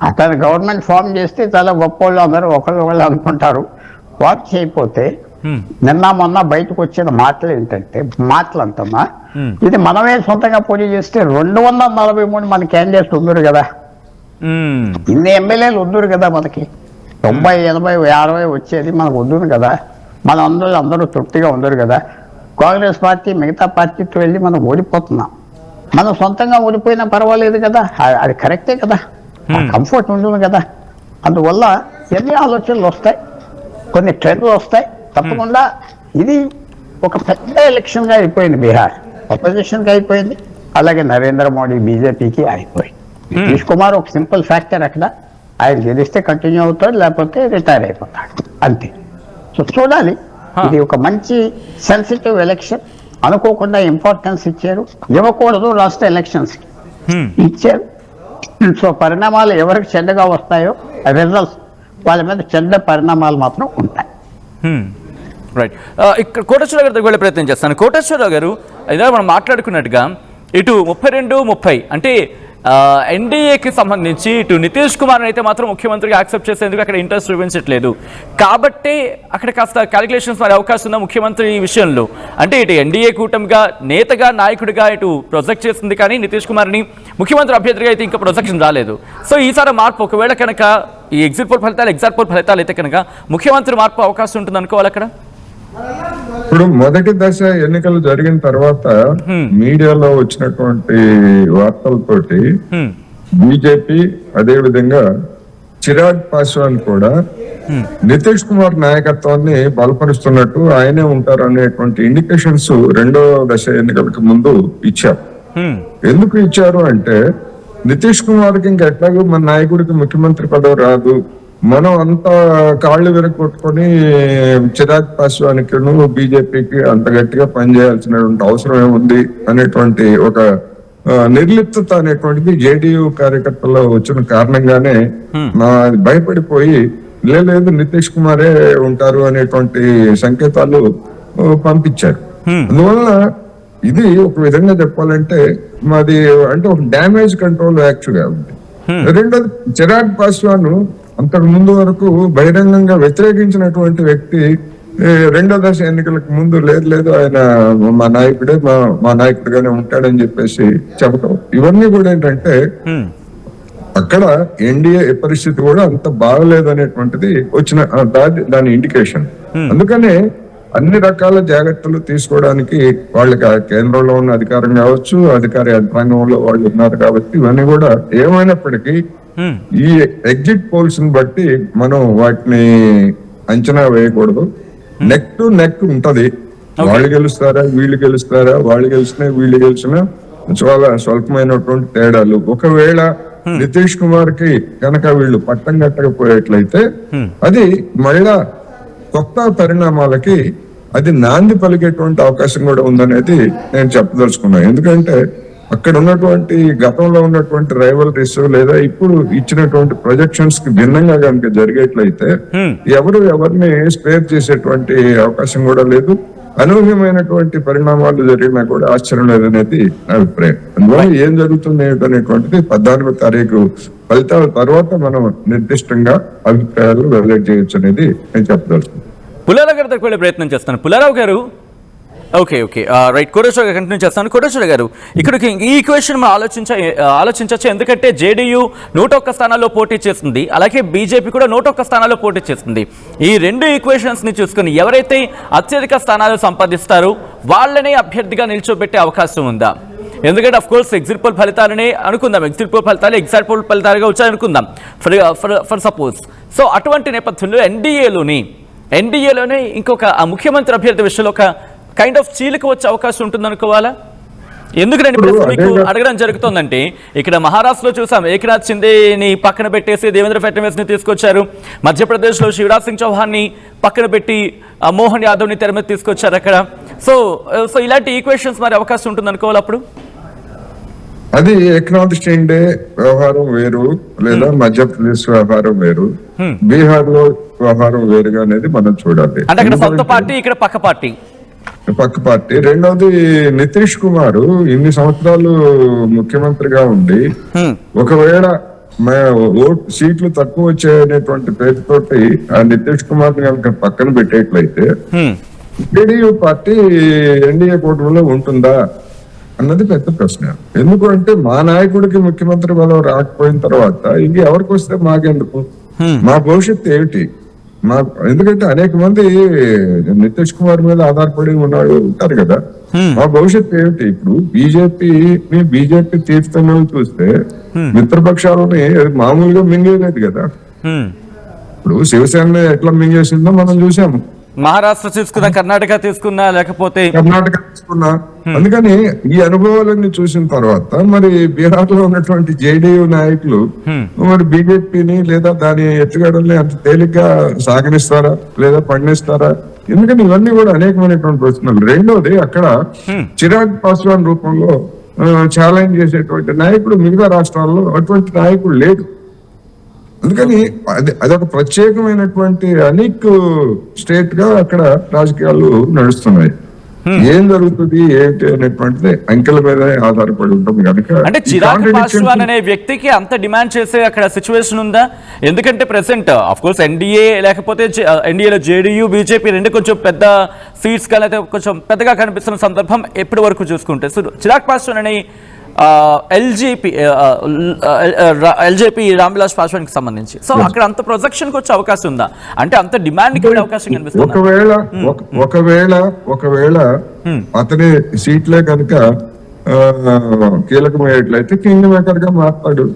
అతను గవర్నమెంట్ ఫామ్ చేస్తే చాలా గొప్ప వాళ్ళు అందరూ ఒకళ్ళు అనుకుంటారు. ఫామ్ చేయకపోతే నిన్న మొన్న బయటకు వచ్చిన మాటలు ఏంటంటే అంటున్నా ఇది మనమే సొంతంగా పోటీ చేస్తే 243 మన క్యాండిడేట్స్ ఉన్నారు కదా, ఇన్ని ఎమ్మెల్యేలు ఉన్నారు కదా, మనకి 90, 80, 60 వచ్చేది మనకు ఉన్నారు కదా. మన అందరూ తృప్తిగా ఉన్నారు కదా. కాంగ్రెస్ పార్టీ మిగతా పార్టీతో వెళ్ళి మనం ఓడిపోతున్నాం. మనం సొంతంగా ఓడిపోయినా పర్వాలేదు కదా, అది కరెక్టే కదా, కంఫర్ట్ ఉంటుంది కదా. అందువల్ల ఎన్ని ఆలోచనలు వస్తాయి, కొన్ని ట్రెండ్లు వస్తాయి తప్పకుండా. ఇది ఒక పెద్ద ఎలక్షన్గా అయిపోయింది. బీహార్ అపోజిషన్కి అయిపోయింది, అలాగే నరేంద్ర మోడీ బీజేపీకి అయిపోయింది. నితీష్ కుమార్ ఒక సింపుల్ ఫ్యాక్టర్ అక్కడ, ఆయన గెలిస్తే కంటిన్యూ అవుతాడు, లేకపోతే రిటైర్ అయిపోతాడు అంతే. సో చూడాలి. ఇది ఒక మంచి సెన్సిటివ్ ఎలక్షన్, అనుకోకుండా ఇంపార్టెన్స్ ఇచ్చారు, ఇవ్వకూడదు రాష్ట్ర ఎలక్షన్స్ ఇచ్చారు. సో పరిణామాలు ఎవరికి చెడ్డగా వస్తాయో రిజల్ట్స్ వాళ్ళ మీద చెడ్డ పరిణామాలు మాత్రం ఉంటాయి. రైట్. ఇక్కడ కోటేశ్వరరావు గారి దగ్గర వెళ్ళే ప్రయత్నం చేస్తాను. కోటేశ్వరరావు గారు ఇదే మనం మాట్లాడుకున్నట్టుగా ఇటు 32-30 అంటే ఎన్డీఏకి సంబంధించి ఇటు నితీష్ కుమార్ అయితే మాత్రం ముఖ్యమంత్రిగా యాక్సెప్ట్ చేసేందుకు అక్కడ ఇంట్రెస్ట్ చూపించట్లేదు కాబట్టి అక్కడ కాస్త క్యాలిక్యులేషన్స్ మారే అవకాశం ఉందా ముఖ్యమంత్రి ఈ విషయంలో? అంటే ఇటు ఎన్డీఏ కూటమిగా నేతగా నాయకుడిగా ఇటు ప్రొజెక్ట్ చేస్తుంది కానీ నితీష్ కుమార్ని ముఖ్యమంత్రి అభ్యర్థిగా అయితే ఇంకా ప్రొజెక్షన్ రాలేదు. సో ఈసారి మార్పు ఒకవేళ కనుక ఈ ఎగ్జిట్ పోల్ ఫలితాలు అయితే కనుక ముఖ్యమంత్రి మార్పు అవకాశం ఉంటుంది అనుకోవాలి అక్కడ. ఇప్పుడు మొదటి దశ ఎన్నికలు జరిగిన తర్వాత మీడియాలో వచ్చినటువంటి వార్తలతోటి బీజేపీ అదే విధంగా చిరాగ్ పాస్వాన్ కూడా నితీష్ కుమార్ నాయకత్వాన్ని బలపరుస్తున్నట్టు ఆయనే ఉంటారు అనేటువంటి ఇండికేషన్స్ రెండో దశ ఎన్నికలకు ముందు ఇచ్చారు. ఎందుకు ఇచ్చారు అంటే నితీష్ కుమార్కి ఇంకా ఎట్లాగో మన నాయకుడికి ముఖ్యమంత్రి పదవి రాదు, మనం అంతా కాళ్ళు వెనక్కొట్టుకొని చిరాగ్ పాస్వాన్కి బీజేపీకి అంత గట్టిగా పనిచేయాల్సినటువంటి అవసరం ఏముంది అనేటువంటి ఒక నిర్లిప్తత అనేటువంటిది జేడీయూ కార్యకర్తల్లో వచ్చిన కారణంగానే భయపడిపోయి లేదు నితీష్ కుమారే ఉంటారు అనేటువంటి సంకేతాలు పంపించారు. అందువల్ల ఇది ఒక విధంగా చెప్పాలంటే మాది అంటే ఒక డ్యామేజ్ కంట్రోల్ యాక్చువల్గా ఉంది. రెండోది చిరాగ్ పాస్వాన్ అంతకు ముందు వరకు బహిరంగంగా వ్యతిరేకించినటువంటి వ్యక్తి రెండో దశ ఎన్నికలకు ముందు లేదు ఆయన మా నాయకుడిగానే ఉంటాడని చెప్పేసి చెప్పడం, ఇవన్నీ కూడా ఏంటంటే అక్కడ ఎన్డీఏ పరిస్థితి కూడా అంత బాగలేదు అనేటువంటిది వచ్చిన దాని ఇండికేషన్. అందుకనే అన్ని రకాల జాగ్రత్తలు తీసుకోవడానికి వాళ్ళకి ఆ కేంద్రంలో ఉన్న అధికారం కావచ్చు, అధికార యంత్రాంగంలో వాళ్ళు ఉన్నారు కాబట్టి ఇవన్నీ కూడా ఏమైనప్పటికీ ఈ ఎగ్జిట్ పోల్స్ ని బట్టి మనం వాటిని అంచనా వేయకూడదు. నెక్ టు నెక్ ఉంటది. వాళ్ళు గెలుస్తారా వీళ్ళు గెలుస్తారా, వాళ్ళు గెలిచినా వీళ్ళు గెలిచినా చాలా స్వల్పమైనటువంటి తేడాలు. ఒకవేళ నితీష్ కుమార్ కి కనుక వీళ్ళు పట్టం కట్టకపోయేట్లయితే అది మళ్ళా కొత్త పరిణామాలకి అది నాంది పలికేటువంటి అవకాశం కూడా ఉందనేది నేను చెప్పదలుచుకున్నాను. ఎందుకంటే అక్కడ ఉన్నటువంటి గతంలో ఉన్నటువంటి రైవలరీస్ లేదా ఇప్పుడు ఇచ్చినటువంటి ప్రొజెక్షన్స్ కి భిన్నంగా కనుక జరిగేట్లయితే ఎవరిని స్పేర్ చేసేటువంటి అవకాశం కూడా లేదు. అనూహ్యమైనటువంటి పరిణామాలు జరిగినా కూడా ఆశ్చర్యం లేదనేది నా అభిప్రాయం. అందువల్ల ఏం జరుగుతుంది ఏమిటనేటువంటిది 14వ తారీఖు ఫలితాల తర్వాత మనం నిర్దిష్టంగా అభిప్రాయాలు వెల్లడి చేయొచ్చు అనేది నేను చెప్పదలుచుకున్నాను. పుల్లారావు గారి దగ్గర వెళ్ళే ప్రయత్నం చేస్తాను. పుల్లారావు గారు, ఓకే రైట్, కోటేశ్వర గారు కంటిన్యూ చేస్తాను. కోటేశ్వర గారు, ఇక్కడికి ఈ ఈక్వేషన్ మనం ఆలోచించవచ్చు. ఎందుకంటే జేడీయూ 101 స్థానాల్లో పోటీ చేస్తుంది, అలాగే బీజేపీ కూడా 101 స్థానాల్లో పోటీ చేస్తుంది. ఈ రెండు ఈక్వేషన్స్ ని చూసుకుని ఎవరైతే అత్యధిక స్థానాలు సంపాదిస్తారో వాళ్ళనే అభ్యర్థిగా నిల్చోబెట్టే అవకాశం ఉందా? ఎందుకంటే అఫ్ కోర్స్ ఎగ్జిట్ పోల్ ఫలితాలనే అనుకుందాం, ఎగ్జిట్ పోల్ ఫలితాలుగా వచ్చాయనుకుందాం ఫర్ సపోజ్. సో అటువంటి నేపథ్యంలో ఎన్డీఏలోనే ఇంకొక ముఖ్యమంత్రి అభ్యర్థి విషయంలో ఒక కైండ్ ఆఫ్ చీలిక వచ్చే అవకాశం ఉంటుంది అనుకోవాలా? ఎందుకు నేను మీకు అడగడం జరుగుతుందంటే ఇక్కడ మహారాష్ట్రలో చూసాం, ఏకనాథ్ షిందేని పక్కన పెట్టేసి దేవేంద్ర ఫడ్నవీస్ ని తీసుకొచ్చారు. మధ్యప్రదేశ్లో శివరాజ్ సింగ్ చౌహాన్ ని పక్కన పెట్టి మోహన్ యాదవ్ ని తెర మీద తీసుకొచ్చారు అక్కడ. సో ఇలాంటి ఈక్వేషన్స్ మరి అవకాశం ఉంటుంది అనుకోవాలి అప్పుడు? అది ఏకనాథ్ షిండే వ్యవహారం వేరు, లేదా మధ్యప్రదేశ్ వ్యవహారం వేరు, బీహార్ లో వ్యవహారం వేరుగా అనేది మనం చూడాలి. అంటే అక్కడ సొంత పార్టీ, ఇక్కడ పక్క పార్టీ. రెండవది నితీష్ కుమార్ ఇన్ని సంవత్సరాలు ముఖ్యమంత్రిగా ఉండి ఒకవేళ సీట్లు తక్కువ వచ్చాయనేటువంటి పేరుతోటి ఆ నితీష్ కుమార్ ని కనుక పక్కన పెట్టేట్లయితే జేడీయూ పార్టీ ఎన్డీఏ కూటమిలో ఉంటుందా అన్నది పెద్ద ప్రశ్న. ఎందుకంటే మా నాయకుడికి ముఖ్యమంత్రి పదవి రాకపోయిన తర్వాత ఇంక ఎవరికి వస్తే మాకెందుకు, మా భవిష్యత్తు ఏమిటి? ఎందుకంటే అనేక మంది నితీష్ కుమార్ మీద ఆధారపడి ఉన్నాడు ఉంటారు కదా, మా భవిష్యత్తు ఏమిటి? ఇప్పుడు బీజేపీ తీర్థంలో చూస్తే మిత్రపక్షాలని మామూలుగా మింగేయలేదు కదా. ఇప్పుడు శివసేన ఎట్లా మింగేసిందో మనం చూసాము. మహారాష్ట్ర తీసుకున్నా, కర్ణాటక తీసుకున్నా, లేకపోతే కర్ణాటక తీసుకున్నా. అందుకని ఈ అనుభవాలన్నీ చూసిన తర్వాత మరి బీహార్ లో ఉన్నటువంటి జేడీయూ నాయకులు మరి బీజేపీని లేదా దాని ఎత్తుగడల్ని అంత తేలిగ్గా సాగనిస్తారా లేదా పండిస్తారా? ఎందుకని ఇవన్నీ కూడా అనేకమైనటువంటి ప్రశ్నలు. రెండోది, అక్కడ చిరాగ్ పాస్వాన్ రూపంలో ఛాలెంజ్ చేసేటువంటి నాయకుడు మిగతా రాష్ట్రాల్లో అటువంటి నాయకుడు లేడు. అందుకని అదొక ప్రత్యేకమైనటువంటి అనిక్ స్టేట్ గా అక్కడ రాజకీయాలు నడుస్తున్నాయి. ఏం జరుగుతుంది ఏంటి అనేటువంటిది అంకెల మీద ఆధారపడి ఉంటుంది కనుక. అంటే చిరాగ్ పాస్వాన్ అనే వ్యక్తికి అంత డిమాండ్ చేసే అక్కడ సిచ్యువేషన్ ఉందా? ఎందుకంటే ప్రెసెంట్ ఆఫ్ కోర్స్ ఎన్డీఏ లేకపోతే ఎన్డీఏలో జేడీయూ బీజేపీ రెండు కొంచెం పెద్ద సీట్స్ గా లేకపోతే కొంచెం పెద్దగా కనిపిస్తున్న సందర్భం ఎప్పటి వరకు చూసుకుంటే చిరాగ్ పాస్వాన్ అనే ఎల్జేపీ రామ్విలాస్ పాస్వాన్ కి సంబంధించి సో అక్కడ అంత ప్రొజెక్షన్ కి వచ్చే అవకాశం ఉందా? అంటే అంత డిమాండ్ కి అవకాశం కనిపిస్తుంది. ఒకవేళ అతని సీట్లే కనుక కీలకమయ్యేట్లయితే కింగ్ మేకర్ గా మాట్లాడు,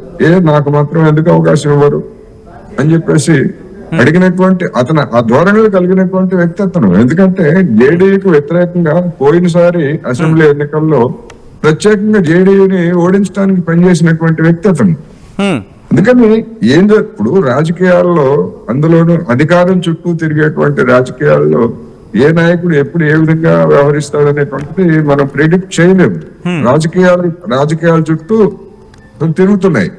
నాకు మాత్రం ఎందుకు అవకాశం ఇవ్వరు అని చెప్పేసి అడిగినటువంటి అతను ఆ ధోరణిలో కలిగినటువంటి వ్యక్తి అతను. ఎందుకంటే జేడీయూకి వ్యతిరేకంగా పోయినసారి అసెంబ్లీ ఎన్నికల్లో ప్రత్యేకంగా జేడీయూని ఓడించడానికి పనిచేసినటువంటి వ్యక్తి అతను. అందుకని ఇప్పుడు రాజకీయాల్లో, అందులోనూ అధికారం చుట్టూ తిరిగేటువంటి రాజకీయాల్లో ఏ నాయకుడు ఎప్పుడు ఏ విధంగా వ్యవహరిస్తాడనేటువంటిది మనం ప్రిడిక్ట్ చేయలేము. రాజకీయాల చుట్టూ తిరుగుతున్నాయి,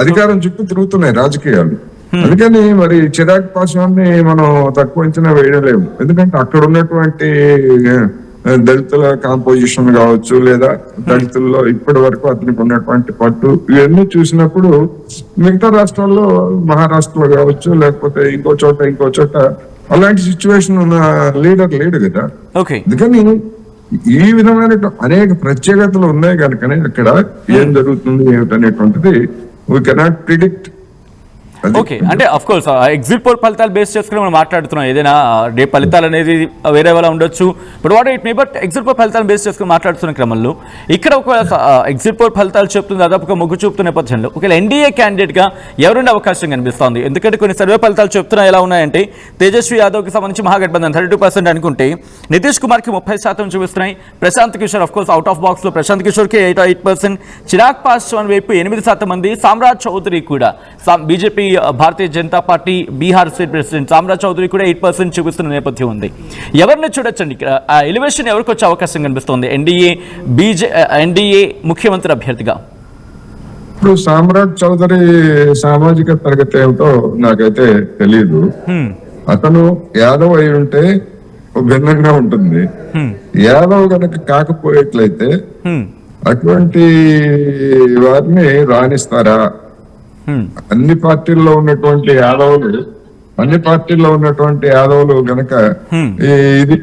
అధికారం చుట్టూ తిరుగుతున్నాయి రాజకీయాలు. అందుకని మరి చిరాగ్ పాస్వాన్ ని మనం తక్కువ అంచనా వేయలేము. ఎందుకంటే అక్కడ ఉన్నటువంటి దళితుల కాంపోజిషన్ కావచ్చు, లేదా దళితుల్లో ఇప్పటి వరకు అతనికి ఉన్నటువంటి పట్టు, ఇవన్నీ చూసినప్పుడు మిగతా రాష్ట్రాల్లో మహారాష్ట్రలో కావచ్చు లేకపోతే ఇంకో చోట అలాంటి సిచ్యువేషన్ ఉన్న లీడర్ లేడు కదా. అందుకని ఈ విధమైన అనేక ప్రత్యేకతలు ఉన్నాయి కనుకనే అక్కడ ఏం జరుగుతుంది ఏమిటనేటువంటిది వీ కెనాట్ ప్రిడిక్ట్. ఓకే, అంటే అఫ్ కోర్స్ ఎగ్జిట్ పోల్ ఫలితాలు బేస్ చేసుకుని మనం మాట్లాడుతున్నాం. ఏదైనా రేపు ఫలితాలు అనేది వేరే వాళ్ళ ఉండొచ్చు, but what it me, but exit poll ఫలితాలను బేస్ చేసుకుని మాట్లాడుతున్న క్రమంలో ఇక్కడ ఒకవేళ ఎగ్జిట్ పోల్ ఫలితాలు చెప్తుంది దాదాపుగా మొగ్గు చూపుతున్న నేపథ్యంలో ఒకవేళ ఎన్డీఏ క్యాండిడేట్గా ఎవరుండే అవకాశం కనిపిస్తోంది? ఎందుకంటే కొన్ని సర్వే ఫలితాలు చెప్తున్నా ఎలా ఉన్నాయంటే తేజస్వి యాదవ్కి సంబంధించి మహాగఠబంధన్ 32% అనుకుంటే నితీష్ కుమార్కి 30% చూపిస్తున్నాయి. Prashant Kishore of course out of బాక్స్లో ప్రశాంత్ కిషోర్కి 8%, చిరాగ్ పాస్వాన్ వైపు 8% మంది, సామ్రాజ్ చౌదరి కూడా BJP Bharatiya Janata Party Bihar state president Samraj Chaudhary కూడా 8% చూపిస్తున్న నేపథ్యం ఉంది. ఎవరిని చూడొచ్చండి ఇక్కడ? ఆ ఎలివేషన్ ఎవరికి వచ్చే అవకాశం కనిపిస్తుంది ఎన్డీఏ ముఖ్యమంత్రి అభ్యర్థిగా? ఇప్పుడు సామ్రాజ్ చౌదరి సామాజిక తరగతి ఏమిటో నాకైతే తెలియదు. అతను యాదవ్ అయి ఉంటే భిన్నంగా ఉంటుంది. యాదవ్ కనుక కాకపోయేట్లయితే అటువంటి వారిని రాణిస్తారా? అన్ని పార్టీల్లో ఉన్నటువంటి యాదవులు గనక ఇది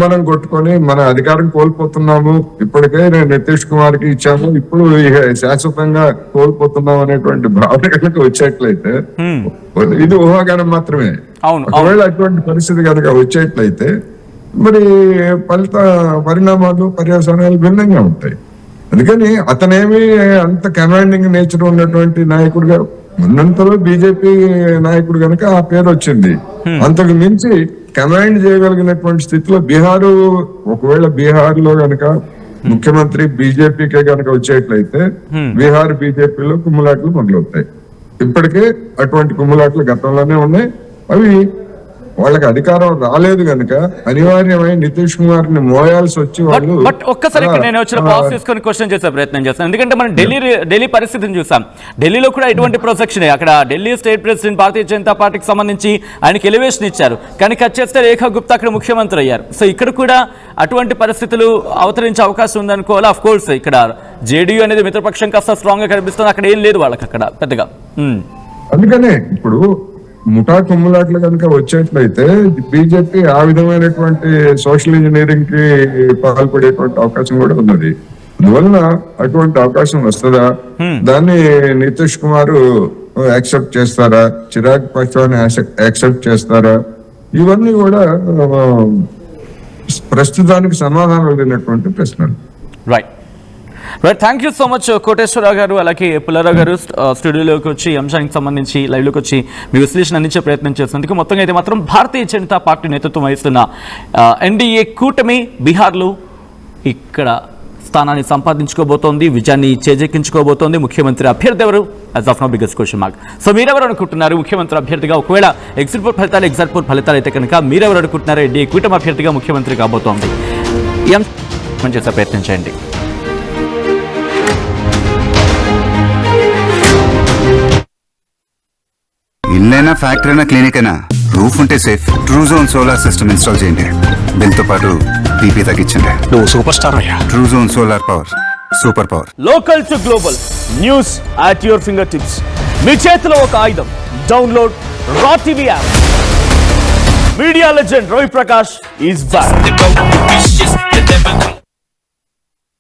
మనం కొట్టుకొని మన అధికారం కోల్పోతున్నాము, ఇప్పటికే నేను నితీష్ కుమార్ కి ఇచ్చాము, ఇప్పుడు శాశ్వతంగా కోల్పోతున్నాం అనేటువంటి భావన కనుక వచ్చేట్లయితే ఇది ఊహాగానం మాత్రమే. ఒకవేళ అటువంటి పరిస్థితి కనుక వచ్చేట్లయితే మరి పరిణామాలు పర్యవసానాలు భిన్నంగా ఉంటాయి. అందుకని అతనేమి అంత కమాండింగ్ నేచర్ ఉన్నటువంటి నాయకుడుగా ఉన్నంతలో బీజేపీ నాయకుడు గనక ఆ పేరు వచ్చింది. అంతకు మించి కమాండ్ చేయగలిగినటువంటి స్థితిలో ఒకవేళ బీహార్ లో గనక ముఖ్యమంత్రి బీజేపీకే గనక వచ్చేట్లయితే బీహార్ బీజేపీలో కుమ్ములాట్లు మొదలవుతాయి. ఇప్పటికే అటువంటి కుమ్ములాట్లు గతంలోనే ఉన్నాయి. అవి వాళ్ళకి అధికారం రాలేదు కనుక అనివార్యమై నితీష్ కుమార్ ని మోయాల్సి వచ్చి వాళ్ళు. బట్ ఒక్కసారి నేను వచ్చిన పాస్ తీసుకొని క్వశ్చన్ చేసే ప్రయత్నం చేస్తాను. ఎందుకంటే మనం ఢిల్లీ పరిస్థితిని చూసాం. ఢిల్లీలో కూడా ఎటువంటి ప్రొసెక్షన్, అక్కడ ఢిల్లీ స్టేట్ ప్రెసిడెంట్ భారతీయ జనతా పార్టీకి సంబంధించి ఆయనకి ఎలివేషన్ ఇచ్చారు, కానీ కట్ చేస్తే రేఖా గుప్తా అక్కడ ముఖ్యమంత్రి అయ్యారు. సో ఇక్కడ కూడా అటువంటి పరిస్థితులు అవతరించే అవకాశం ఉందనుకోవాలి. ఆఫ్ కోర్స్ ఇక్కడ జేడీయూ అనేది మిత్రపక్షం కాస్త స్ట్రాంగ్ గా కనిపిస్తుంది, అక్కడ ఏం లేదు వాళ్ళకి అక్కడ పెద్దగా. అందుకనే ఇప్పుడు ముఠా కుమ్ములాట్లు కనుక వచ్చేట్లయితే బీజేపీ ఆ విధమైనటువంటి సోషల్ ఇంజనీరింగ్ కి పాల్పడేటువంటి అవకాశం కూడా ఉన్నది. అందువలన అటువంటి అవకాశం వస్తుందా? దాన్ని నితీష్ కుమార్ యాక్సెప్ట్ చేస్తారా? చిరాగ్ పాస్వాన్ యాక్సెప్ట్ చేస్తారా? ఇవన్నీ కూడా ప్రస్తుతానికి సమాధానం లేనటువంటి ప్రశ్నలు. Right, thank you so much Koteswararao గారు, అలాగే పుల్లారావు గారు స్టూడియోలోకి వచ్చి అంశానికి సంబంధించి లైవ్లోకి వచ్చి మీ విశ్లేషణ అందించే ప్రయత్నం చేసినందుకు. మొత్తంగా అయితే మాత్రం భారతీయ జనతా పార్టీ నేతృత్వం వహిస్తున్న ఎన్డీఏ కూటమి బీహార్లో ఇక్కడ స్థానాన్ని సంపాదించుకోబోతోంది, విజయాన్ని చేజెక్కించుకోబోతోంది. ముఖ్యమంత్రి అభ్యర్థి ఎవరు? As of now biggest question mark. So మీరెవరు అనుకుంటున్నారు ముఖ్యమంత్రి అభ్యర్థిగా? ఒకవేళ ఎగ్జిట్ పోల్ ఫలితాలు అయితే కనుక మీరెవరు అనుకుంటున్నారు ఎన్డీఏ కూటమి అభ్యర్థిగా ముఖ్యమంత్రి కాబోతోంది? చేసే ప్రయత్నం చేయండి. ఇల్లైనా ఫ్యాక్టరీ అయినా క్లినిక్ అయినా రూఫ్ ఉంటే safe. Truzon solar system install చేయండి. బిల్ తో పాటు పీపీ తగ్గించండి. నువ్వు సూపర్ స్టార్ అయ్యా. Truzon solar power, super power. Local to global news at your finger tips. మీ చేతిలో ఒక ఆయుధం. Download Raw TV app. Media legend Ravi Prakash is back.